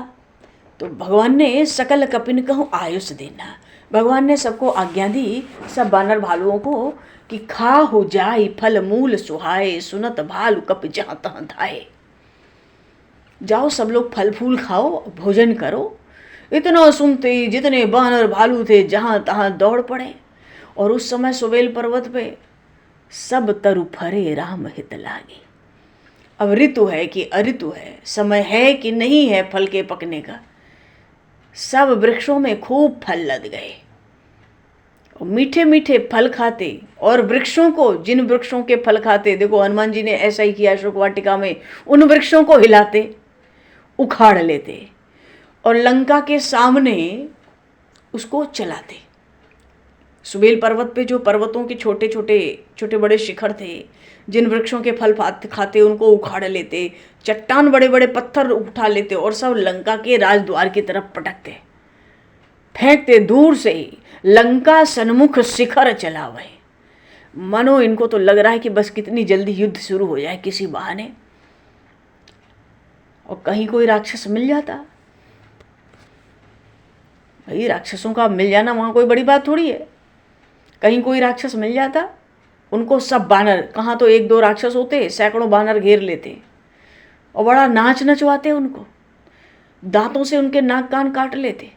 तो भगवान ने सकल कपिन कहूँ आयुष देना, भगवान ने सबको आज्ञा दी, सब बानर भालुओं को, कि खा हो जाए फल मूल सुहाए, सुनत भालू कप जहाँ तहाँ धाए। जाओ सब लोग फल फूल खाओ, भोजन करो। इतना सुनते ही जितने बानर भालू थे जहाँ तहाँ दौड़ पड़े। और उस समय सुबेल पर्वत पे सब तरु फरे राम हित लागे। अब ऋतु है कि अऋतु है, समय है कि नहीं है फल के पकने का, सब वृक्षों में खूब फल लद गए। और मीठे मीठे फल खाते, और वृक्षों को, जिन वृक्षों के फल खाते, देखो हनुमान जी ने ऐसा ही किया अशोक वाटिका में, उन वृक्षों को हिलाते, उखाड़ लेते और लंका के सामने उसको चलाते। सुबेल पर्वत पे जो पर्वतों के छोटे छोटे बड़े शिखर थे, जिन वृक्षों के फल खाते उनको उखाड़ लेते, चट्टान बड़े बड़े पत्थर उठा लेते और सब लंका के राजद्वार की तरफ पटकते, फेंकते दूर से ही। लंका सन्मुख शिखर चला हुए। मनो इनको तो लग रहा है कि बस कितनी जल्दी युद्ध शुरू हो जाए किसी बहाने, और कहीं कोई राक्षस मिल जाता। भाई राक्षसों का मिल जाना वहां कोई बड़ी बात थोड़ी है। कहीं कोई राक्षस मिल जाता, उनको सब बानर, कहाँ तो एक दो राक्षस होते, सैकड़ों बानर घेर लेते और बड़ा नाच नचवाते उनको, दांतों से उनके नाक कान काट लेते।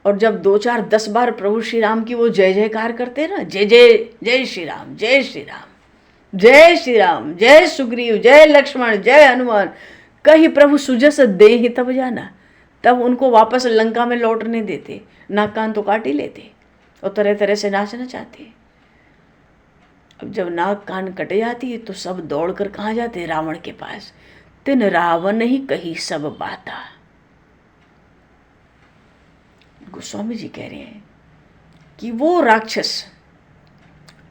और जब 2 4 10 बार प्रभु श्री राम की वो जय जयकार करते ना, जय जय जय श्री राम, जय श्री राम, जय श्री राम, जय सुग्रीव, जय लक्ष्मण, जय हनुमान, कहीं प्रभु सुजस दे ही तब जाना, तब उनको वापस लंका में लौटने देते। नाक कान तो काट ही लेते और तरह तरह से नाचना चाहते। अब जब नाक कान कट जाती है तो सब दौड़कर कहाँ जाते, रावण के पास। तिन रावण ही कही सब बाता। गोस्वामी जी कह रहे हैं कि वो राक्षस,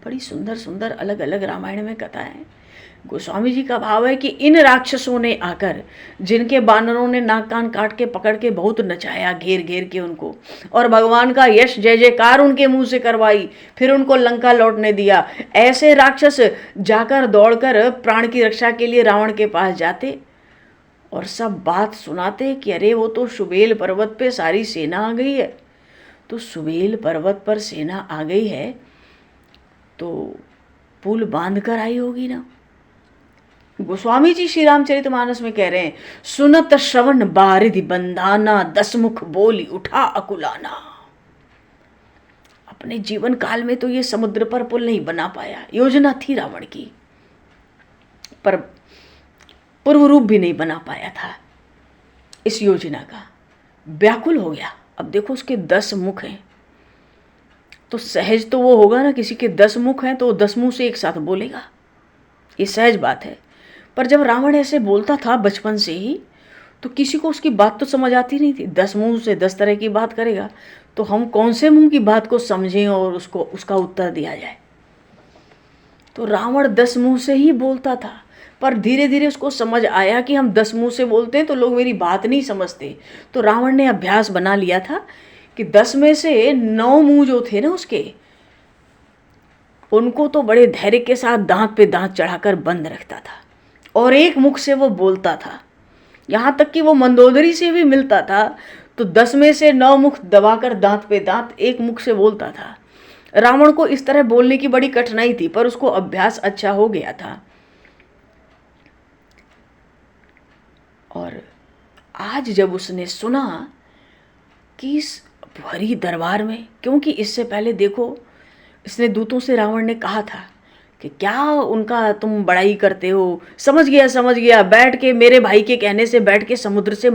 बड़ी सुंदर सुंदर अलग अलग रामायण में कथा है। गोस्वामी जी का भाव है कि इन राक्षसों ने आकर, जिनके बानरों ने नाक कान काट के पकड़ के बहुत नचाया घेर घेर के उनको, और भगवान का यश जय जयकार उनके मुंह से करवाई, फिर उनको लंका लौटने दिया, ऐसे राक्षस जाकर दौड़कर प्राण की रक्षा के लिए रावण के पास जाते और सब बात सुनाते कि अरे वो तो सुबेल पर्वत पे सारी सेना आ गई है। तो सुबेल पर्वत पर सेना आ गई है तो पुल बांध कर आई होगी ना। गोस्वामी जी श्री रामचरितमानस में कह रहे हैं, सुनत श्रवण बारिधि बंधाना, 10 मुख बोली उठा अकुलाना। अपने जीवन काल में तो ये समुद्र पर पुल नहीं बना पाया, योजना थी रावण की, पर पूर्व रूप भी नहीं बना पाया था इस योजना का। व्याकुल हो गया। अब देखो उसके 10 मुख हैं, तो सहज तो वो होगा ना, किसी के 10 मुख हैं तो 10 मुंह से एक साथ बोलेगा, ये सहज बात है। पर जब रावण ऐसे बोलता था बचपन से ही, तो किसी को उसकी बात तो समझ आती नहीं थी। 10 मुंह से 10 तरह की बात करेगा, तो हम कौन से मुंह की बात को समझें और उसका उत्तर दिया जाए। तो रावण 10 मुंह से ही बोलता था, पर धीरे धीरे उसको समझ आया कि हम 10 मुंह से बोलते हैं तो लोग मेरी बात नहीं समझते। तो रावण ने अभ्यास बना लिया था कि 10 में से 9 मुंह जो थे ना उसके, उनको तो बड़े धैर्य के साथ दांत पे दांत चढ़ाकर बंद रखता था, और एक मुख से वो बोलता था। यहाँ तक कि वो मंदोदरी से भी मिलता था तो 10 में से 9 मुख दबाकर दांत पे दांत एक मुख से बोलता था। रावण को इस तरह बोलने की बड़ी कठिनाई थी, पर उसको अभ्यास अच्छा हो गया था। और आज जब उसने सुना कि इस भरी दरबार में, क्योंकि इससे पहले देखो इसने दूतों से रावण ने कहा था कि क्या उनका तुम बड़ाई करते हो, समझ गया, बैठ के मेरे भाई के कहने से बैठ के समुद्र से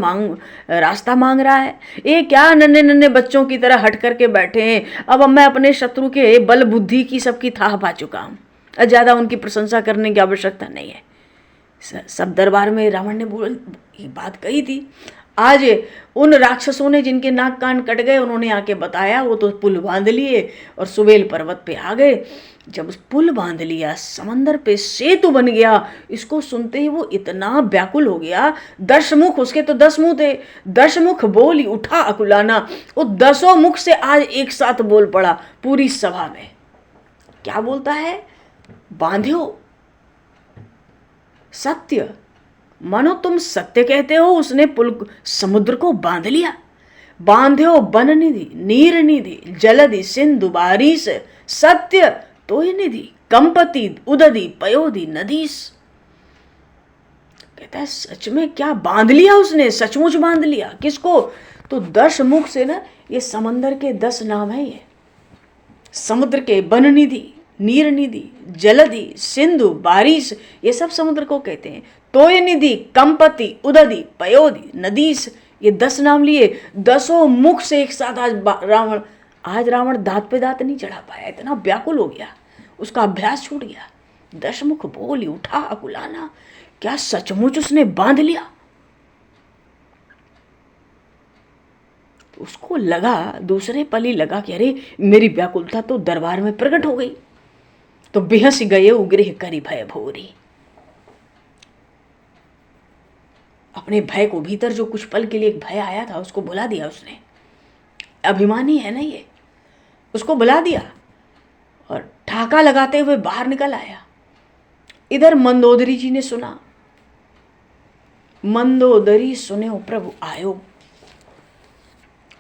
रास्ता मांग रहा है। ये क्या नन्हे नन्हे बच्चों की तरह हट करके बैठे हैं। अब मैं अपने शत्रु के बल बुद्धि की सबकी थाह पा चुका हूँ, ज़्यादा उनकी प्रशंसा करने की आवश्यकता नहीं है। सब दरबार में रावण ने ये बात कही थी। आज उन राक्षसों ने जिनके नाक कान कट गए उन्होंने आके बताया, वो तो पुल बांध लिए और सुबेल पर्वत पे आ गए। जब पुल बांध लिया, समंदर पे सेतु बन गया, इसको सुनते ही वो इतना व्याकुल हो गया। 10 मुख, उसके तो 10 मुंह थे, 10 मुख बोल ही उठा अकुलाना। वो 10 मुख से आज एक साथ बोल पड़ा पूरी सभा में। क्या बोलता है? बांध्यो सत्य, मानो तुम सत्य कहते हो। उसने पुल समुद्र को बांध लिया। बांध्यो बन निधि नीर निधि जलधि सिंधु बारिश सत्य तो निधि कंपति उदधि पयोधि नदीस। कहता है सच में क्या बांध लिया उसने, सचमुच बांध लिया। किसको? तो 10 मुख से ना, ये समंदर के 10 नाम है। ये समुद्र के वन निधि, नीर निधि, जलधि, सिंधु, बारिश, ये सब समुद्र को कहते हैं। तोय निधि, कंपति, उदधि, पयोधि, नदीस, ये 10 नाम लिए। 10 मुख से एक साथ आज रावण दांत पे दांत नहीं चढ़ा पाया, इतना व्याकुल हो गया, उसका अभ्यास छूट गया। 10 मुख बोल उठा अकुलाना। क्या सचमुच उसने बांध लिया? उसको लगा, दूसरे पल ही लगा कि अरे मेरी व्याकुलता तो दरबार में प्रकट हो गई। तो बेहस गए उग्रह करी भय भोरी। अपने भय को, भीतर जो कुछ पल के लिए एक भय आया था उसको भुला दिया उसने। अभिमानी है ना ये, उसको भुला दिया और ठाका लगाते हुए बाहर निकल आया। इधर मंदोदरी जी ने सुना। मंदोदरी सुने प्रभु आयो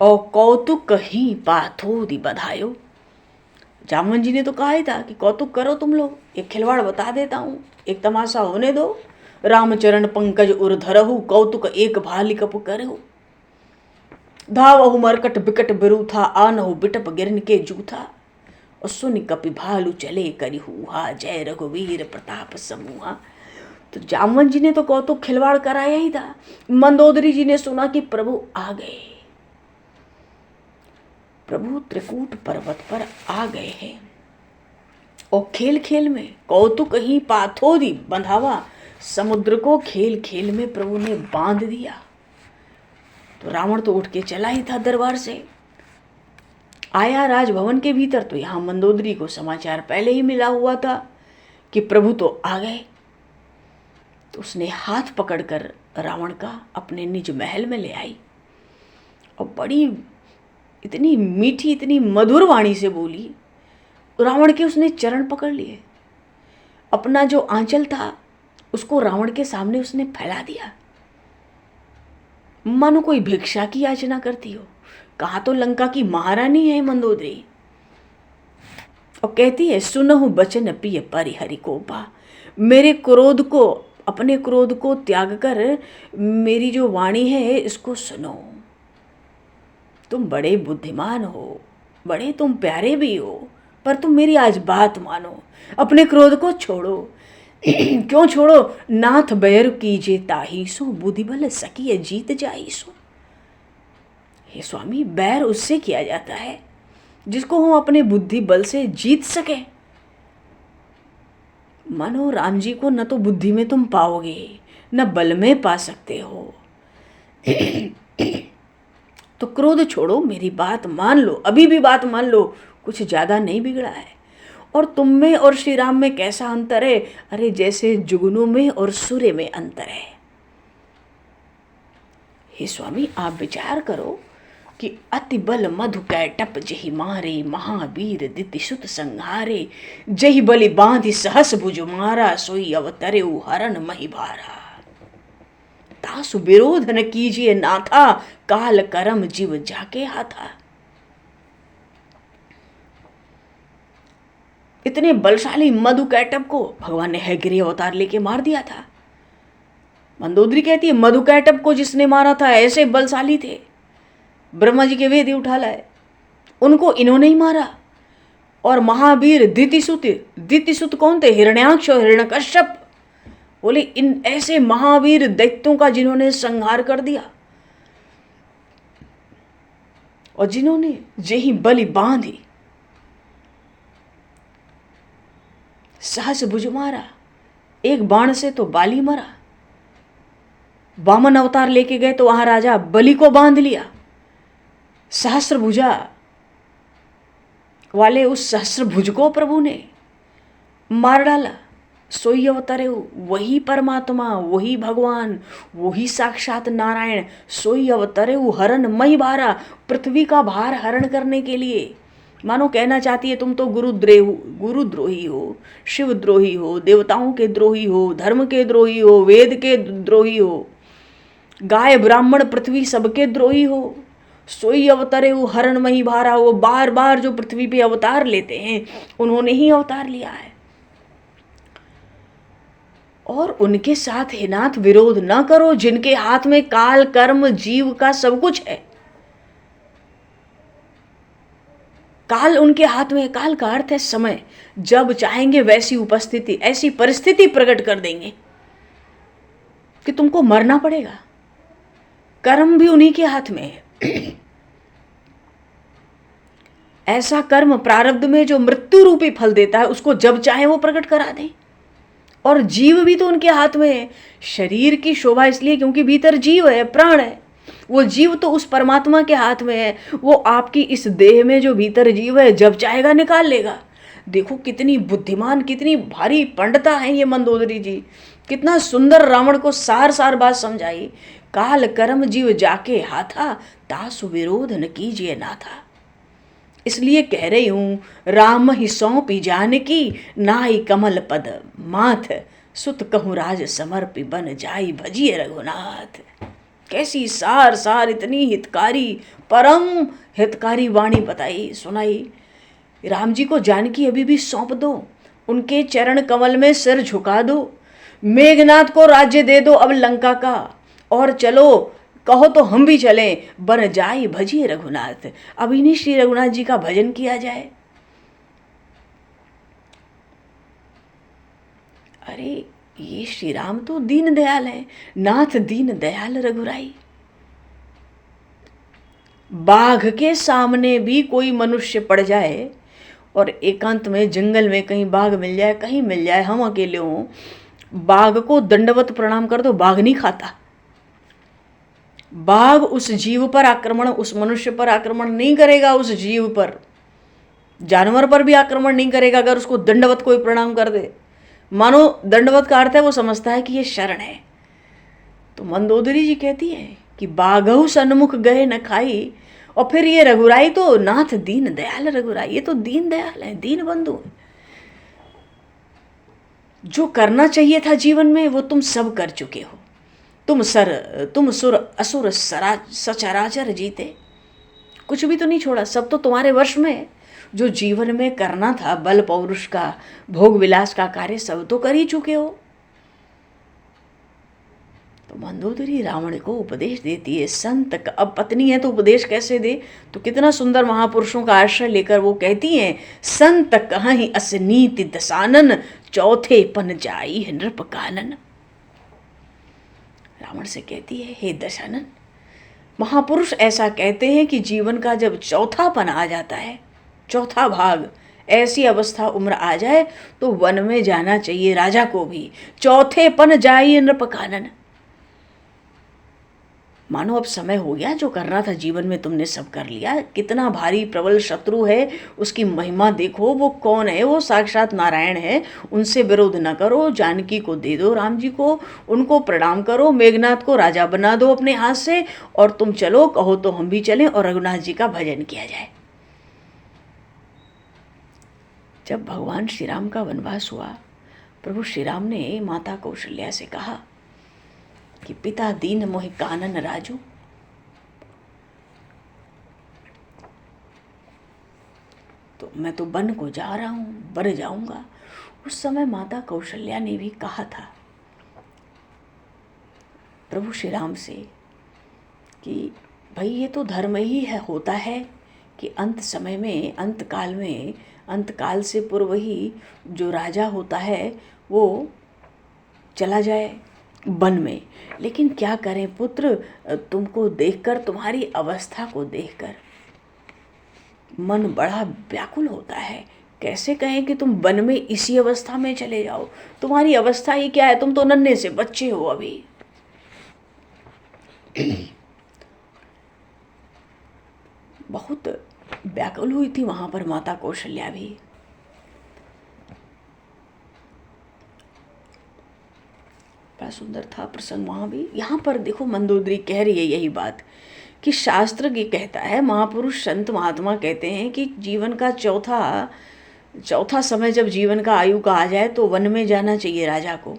और कौतुक ही पाथोदी बधायो। जामवन जी ने तो कहा ही था कि कौतुक करो तुम लोग, एक खिलवाड़ बता देता हूं, एक तमाशा होने दो। रामचरण पंकज उर धरहु कौतुक एक भाली कप करहु। धावहु मरकट बिकट बिरू था आनहु बिटप गिरन के जूथा। और सुन कपि भालू चले करिहुहा जय रघुवीर प्रताप समूहा। तो जामवन जी ने तो कौतुक खिलवाड़ कराया ही था। मंदोदरी जी ने सुना कि प्रभु आ गए, प्रभु त्रिकूट पर्वत पर आ गए हैं। और खेल खेल में कौतुक ही पाथोदी बंधावा, समुद्र को खेल खेल में प्रभु ने बांध दिया। तो रावण तो उठ के चला ही था दरबार से, आया राजभवन के भीतर। तो यहाँ मंदोदरी को समाचार पहले ही मिला हुआ था कि प्रभु तो आ गए। तो उसने हाथ पकड़कर रावण का अपने निज महल में ले आई और बड़ी इतनी मीठी, इतनी मधुर वाणी से बोली। रावण के उसने चरण पकड़ लिए, अपना जो आंचल था उसको रावण के सामने उसने फैला दिया, मानो कोई भिक्षा की याचना करती हो। कहा तो लंका की महारानी है मंदोदरी, और कहती है सुनहु बचन पिय परिहरि कोपा। मेरे क्रोध को, अपने क्रोध को त्याग कर मेरी जो वाणी है इसको सुनो। तुम बड़े बुद्धिमान हो, बड़े तुम प्यारे भी हो, पर तुम मेरी आज बात मानो, अपने क्रोध को छोड़ो। क्यों छोड़ो? नाथ बैर कीजे ताही सो बुद्धि बल सकिए जीत जाई सो। हे स्वामी, बैर उससे किया जाता है जिसको हम अपने बुद्धि बल से जीत सके। मानो राम जी को न तो बुद्धि में तुम पाओगे न बल में पा सकते हो। तो क्रोध छोड़ो, मेरी बात मान लो, अभी भी बात मान लो, कुछ ज्यादा नहीं बिगड़ा है। और तुम में और श्री राम में कैसा अंतर है? अरे जैसे जुगनू में और सूर्य में अंतर है। हे स्वामी, आप विचार करो कि अति बल मधु कैटप जहि मारे महावीर दिति सुत संहारे। जहि बलि बांधि सहस भुज मारा सोई अवतरे हरण मही भारा। तासु विरोध न कीजिए नाथा, काल कर्म जीव जाके हाथा। इतने बलशाली मधुकैटभ को भगवान ने हैग्रीव अवतार लेके मार दिया था। मंदोदरी कहती है मधुकैटभ को जिसने मारा था ऐसे बलशाली थे, ब्रह्मा जी के वेद ही उठा लाए, उनको इन्होंने ही मारा। और महावीर दितिसुत कौन थे? हिरण्याक्ष और हिरण्यकश्यप। बोले इन ऐसे महावीर दैत्यों का जिन्होंने संहार कर दिया और जिन्होंने जेहि बलि बांधी, सहस भुज मारा, एक बाण से तो बाली मरा। वामन अवतार लेके गए तो वहां राजा बलि को बांध लिया। सहस्र भुजा वाले उस सहस्र भुज को प्रभु ने मार डाला। सोई अवतरे वही परमात्मा, वही भगवान, वही साक्षात नारायण, सोई अवतरे हरण मई भारा, पृथ्वी का भार हरण करने के लिए। मानो कहना चाहती है तुम तो गुरुद्रोही हो, शिवद्रोही हो, देवताओं के द्रोही हो, धर्म के द्रोही हो, वेद के द्रोही हो, गाय ब्राह्मण पृथ्वी सबके द्रोही हो। सोई अवतरे हरण मही भारा, वो बार बार जो पृथ्वी पे अवतार लेते हैं उन्होंने ही अवतार लिया है। और उनके साथ हे नाथ विरोध न करो जिनके हाथ में काल कर्म जीव का सब कुछ है। काल उनके हाथ में, काल का अर्थ है समय। जब चाहेंगे वैसी उपस्थिति, ऐसी परिस्थिति प्रकट कर देंगे कि तुमको मरना पड़ेगा। कर्म भी उन्हीं के हाथ में है। ऐसा कर्म प्रारब्ध में जो मृत्यु रूपी फल देता है उसको जब चाहे वो प्रकट करा दें। और जीव भी तो उनके हाथ में है। शरीर की शोभा इसलिए क्योंकि भीतर जीव है, प्राण है। वो जीव तो उस परमात्मा के हाथ में है। वो आपकी इस देह में जो भीतर जीव है जब चाहेगा निकाल लेगा। देखो कितनी बुद्धिमान, कितनी भारी पंडिता है ये मंदोदरी जी। कितना सुंदर रावण को सार सार बात समझाई। काल कर्म जीव जाके हाथा, तासु विरोध न कीजिए नाथा। इसलिए कह रही हूं राम ही सौंपी जानकी, नाई कमल पद माथ, सुत कहूँ राज समर्पी बन जाई भजिए रघुनाथ। कैसी सार सार इतनी हितकारी, परम हितकारी वाणी बताई, सुनाई। राम जी को जानकी अभी भी सौंप दो, उनके चरण कमल में सिर झुका दो। मेघनाथ को राज्य दे दो अब लंका का, और चलो कहो तो हम भी चलें, बन जाए भजिए रघुनाथ। अभी नहीं श्री रघुनाथ जी का भजन किया जाए। अरे ये श्री राम तो दीन दयाल है, नाथ दीन दयाल रघुराई। बाघ के सामने भी कोई मनुष्य पड़ जाए और एकांत में जंगल में कहीं बाघ मिल जाए, कहीं मिल जाए, हम अकेले हों, बाघ को दंडवत प्रणाम कर दो, बाघ नहीं खाता। बाघ उस जीव पर आक्रमण, उस मनुष्य पर आक्रमण नहीं करेगा। उस जीव पर, जानवर पर भी आक्रमण नहीं करेगा अगर उसको दंडवत कोई प्रणाम कर दे। मानो दंडवत का अर्थ है वो समझता है कि ये शरण है। तो मंदोदरी जी कहती है कि बाघऊ सन्मुख गए न खाई। और फिर ये रघुराई तो नाथ दीन दयाल रघुराई, ये तो दीन दयाल है, दीन बंधु। जो करना चाहिए था जीवन में वो तुम सब कर चुके हो। तुम सुर असुर सचराचर जीते, कुछ भी तो नहीं छोड़ा, सब तो तुम्हारे वश में। जो जीवन में करना था बल पौरुष का, भोग विलास का कार्य, सब तो कर ही चुके हो। तो मंदोदरी रावण को उपदेश देती है। संत अब पत्नी है तो उपदेश कैसे दे, तो कितना सुंदर महापुरुषों का आश्रय लेकर वो कहती हैं, संत कहीं असनीति दसानन, चौथे पन जाई नृप कानन। रावण से कहती है, हे दशानन, महापुरुष ऐसा कहते हैं कि जीवन का जब चौथापन आ जाता है, चौथा भाग, ऐसी अवस्था उम्र आ जाए तो वन में जाना चाहिए राजा को भी। चौथे पन जाई नृप कानन। मानो अब समय हो गया, जो करना था जीवन में तुमने सब कर लिया। कितना भारी प्रबल शत्रु है, उसकी महिमा देखो, वो कौन है, वो साक्षात नारायण है। उनसे विरोध न करो, जानकी को दे दो राम जी को, उनको प्रणाम करो, मेघनाथ को राजा बना दो अपने हाथ से, और तुम चलो, कहो तो हम भी चलें और रघुनाथ जी का भजन किया जाए। जब भगवान श्री राम का वनवास हुआ, प्रभु श्री राम ने माता कौशल्या से कहा कि पिता दीन मोहि कानन राजू, तो मैं तो वन को जा रहा हूँ, बर जाऊंगा। उस समय माता कौशल्या ने भी कहा था प्रभु श्री राम से कि भाई ये तो धर्म ही है, होता है कि अंत समय में, अंत काल में, अंत काल से पूर्व ही जो राजा होता है वो चला जाए वन में। लेकिन क्या करें पुत्र, तुमको देखकर, तुम्हारी अवस्था को देखकर मन बड़ा व्याकुल होता है। कैसे कहें कि तुम वन में इसी अवस्था में चले जाओ, तुम्हारी अवस्था ही क्या है, तुम तो नन्हे से बच्चे हो अभी। बहुत व्याकुल हुई थी वहां पर माता कौशल्या भी। बड़ा सुंदर था प्रसंग वहां भी। यहाँ पर देखो मंदोदरी कह रही है यही बात कि शास्त्र ये कहता है, महापुरुष संत महात्मा कहते हैं कि जीवन का चौथा समय जब जीवन का आयु का आ जाए तो वन में जाना चाहिए राजा को।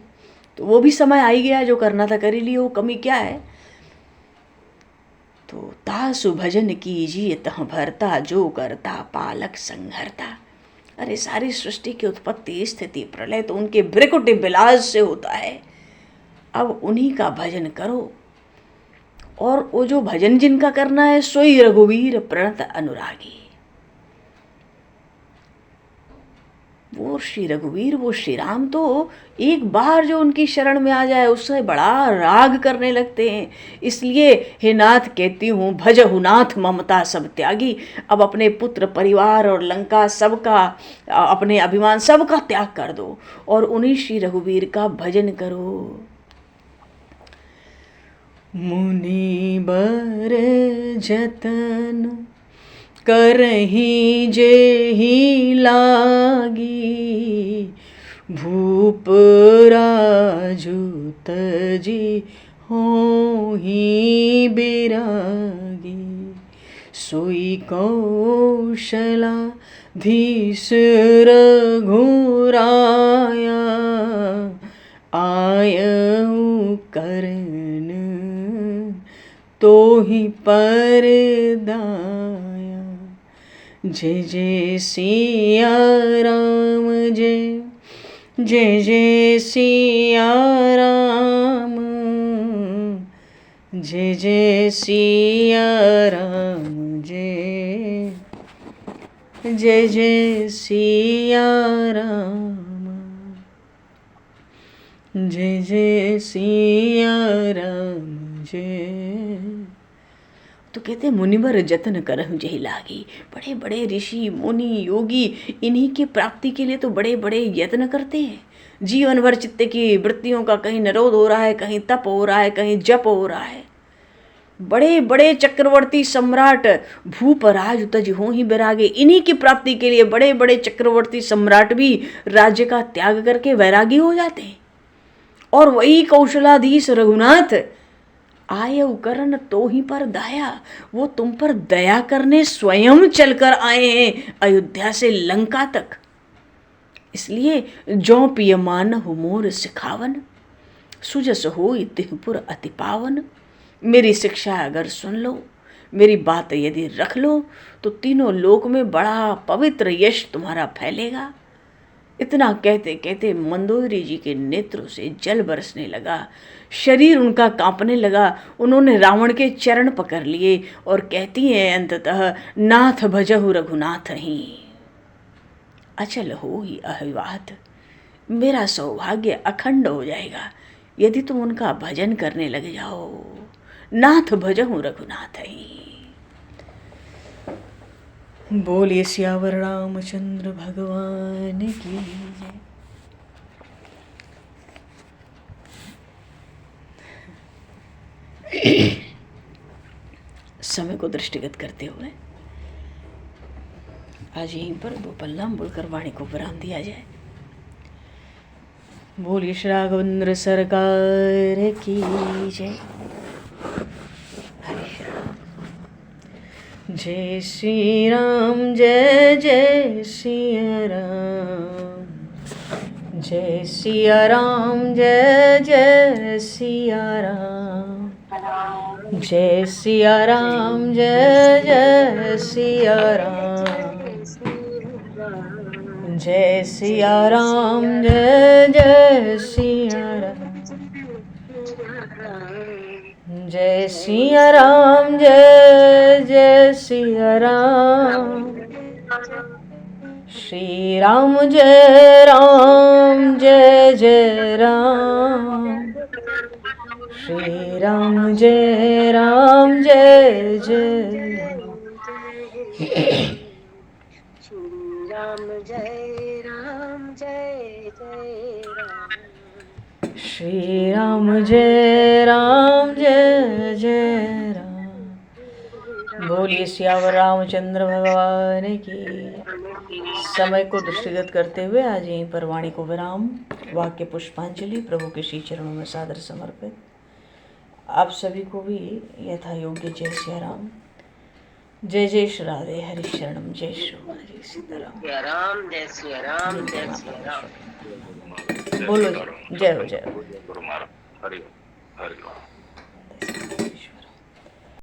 तो वो भी समय आ ही गया, जो करना था कर ही लियो, कमी क्या है। तो तासु भजन कीजिए तह भरता, जो करता पालक संहरता। अरे सारी सृष्टि की उत्पत्ति स्थिति प्रलय तो उनके भ्रिकुट विलास से होता है। अब उन्हीं का भजन करो, और वो जो भजन जिनका करना है सोई रघुवीर प्रणत अनुरागी। वो श्री रघुवीर, वो श्री राम तो एक बार जो उनकी शरण में आ जाए उससे बड़ा राग करने लगते हैं। इसलिए हे नाथ कहती हूँ, भजहु नाथ ममता सब त्यागी। अब अपने पुत्र परिवार और लंका सबका, अपने अभिमान सबका त्याग कर दो और उन्हीं श्री रघुवीर का भजन करो। मुनि बर जतन करहि जेहि लागी, भूप राजु तजी होहि बिरागी। सोई कौशलाधीश रघुराया, आयऊ करन तो ही पर दाया। जय जय सिया राम, जय जय जय सिया राम, जय जय सिया राम, जय जय जय सिया राम, जय जय सिया राम, जय। तो कहते मुनिवर जतन करहु जेहि लागी। बड़े बड़े ऋषि मुनि योगी इन्हीं की प्राप्ति के लिए तो बड़े बड़े यत्न करते हैं। जीवन भर चित्त की वृत्तियों का कहीं निरोध हो रहा है, कहीं तप हो रहा है, कहीं जप हो रहा है। बड़े बड़े चक्रवर्ती सम्राट भूपराज तज होहि बैरागी। इन्हीं की प्राप्ति के लिए बड़े बड़े चक्रवर्ती सम्राट भी राज्य का त्याग करके वैरागी हो जाते हैं। और वही कौशलाधीश रघुनाथ आयऊ करन तो ही पर दया, वो तुम पर दया करने स्वयं चलकर आए हैं अयोध्या से लंका तक। इसलिए जो पियमान हो मोर सिखावन, सुजस हो तिहपुर अति पावन। मेरी शिक्षा अगर सुन लो, मेरी बात यदि रख लो, तो तीनों लोक में बड़ा पवित्र यश तुम्हारा फैलेगा। इतना कहते कहते मंदोदरी जी के नेत्रों से जल बरसने लगा, शरीर उनका कांपने लगा। उन्होंने रावण के चरण पकड़ लिए और कहती हैं अंततः, नाथ भजहु रघुनाथ ही, अचल हो ही अहिवात। मेरा सौभाग्य अखंड हो जाएगा यदि तुम उनका भजन करने लग जाओ। नाथ भजहु रघुनाथ ही। बोलिए सियावर रामचंद्र भगवान की जय। समय को दृष्टिगत करते हुए आज यहीं पर दो पल्ला बोलकर वाणी को विराम दिया जाए। बोलिए श्री राघवेंद्र सरकार की जय। हरे श्री राम। जय श्री राम, जय जय श्री राम, जय जय सिया राम, जय जय सिया राम, जय सिया राम, जय जय सिया राम, जय सिया राम, जय जय सिया राम, जय सिया राम, जय जय सिया राम, श्री राम जय राम, जय जय राम, श्री राम जय राम, जय जय श्री राम जय राम, जय जय राम, श्री राम जय राम, जय जय राम। बोलिए सियावर रामचंद्र भगवान की। समय को दृष्टिगत करते हुए आज यहीं पर वाणी को विराम। वाक्य पुष्पांजलि प्रभु के श्री चरणों में सादर समर्पित। आप सभी को भी यथा योग्य जय सिया राम, जय जय श्री राधे, हरि शरणम, जय श्री हरि सीताराम। सिया राम, जय सिया राम, जय सिया राम। बोलो जय हो, जय हो। हरि हरि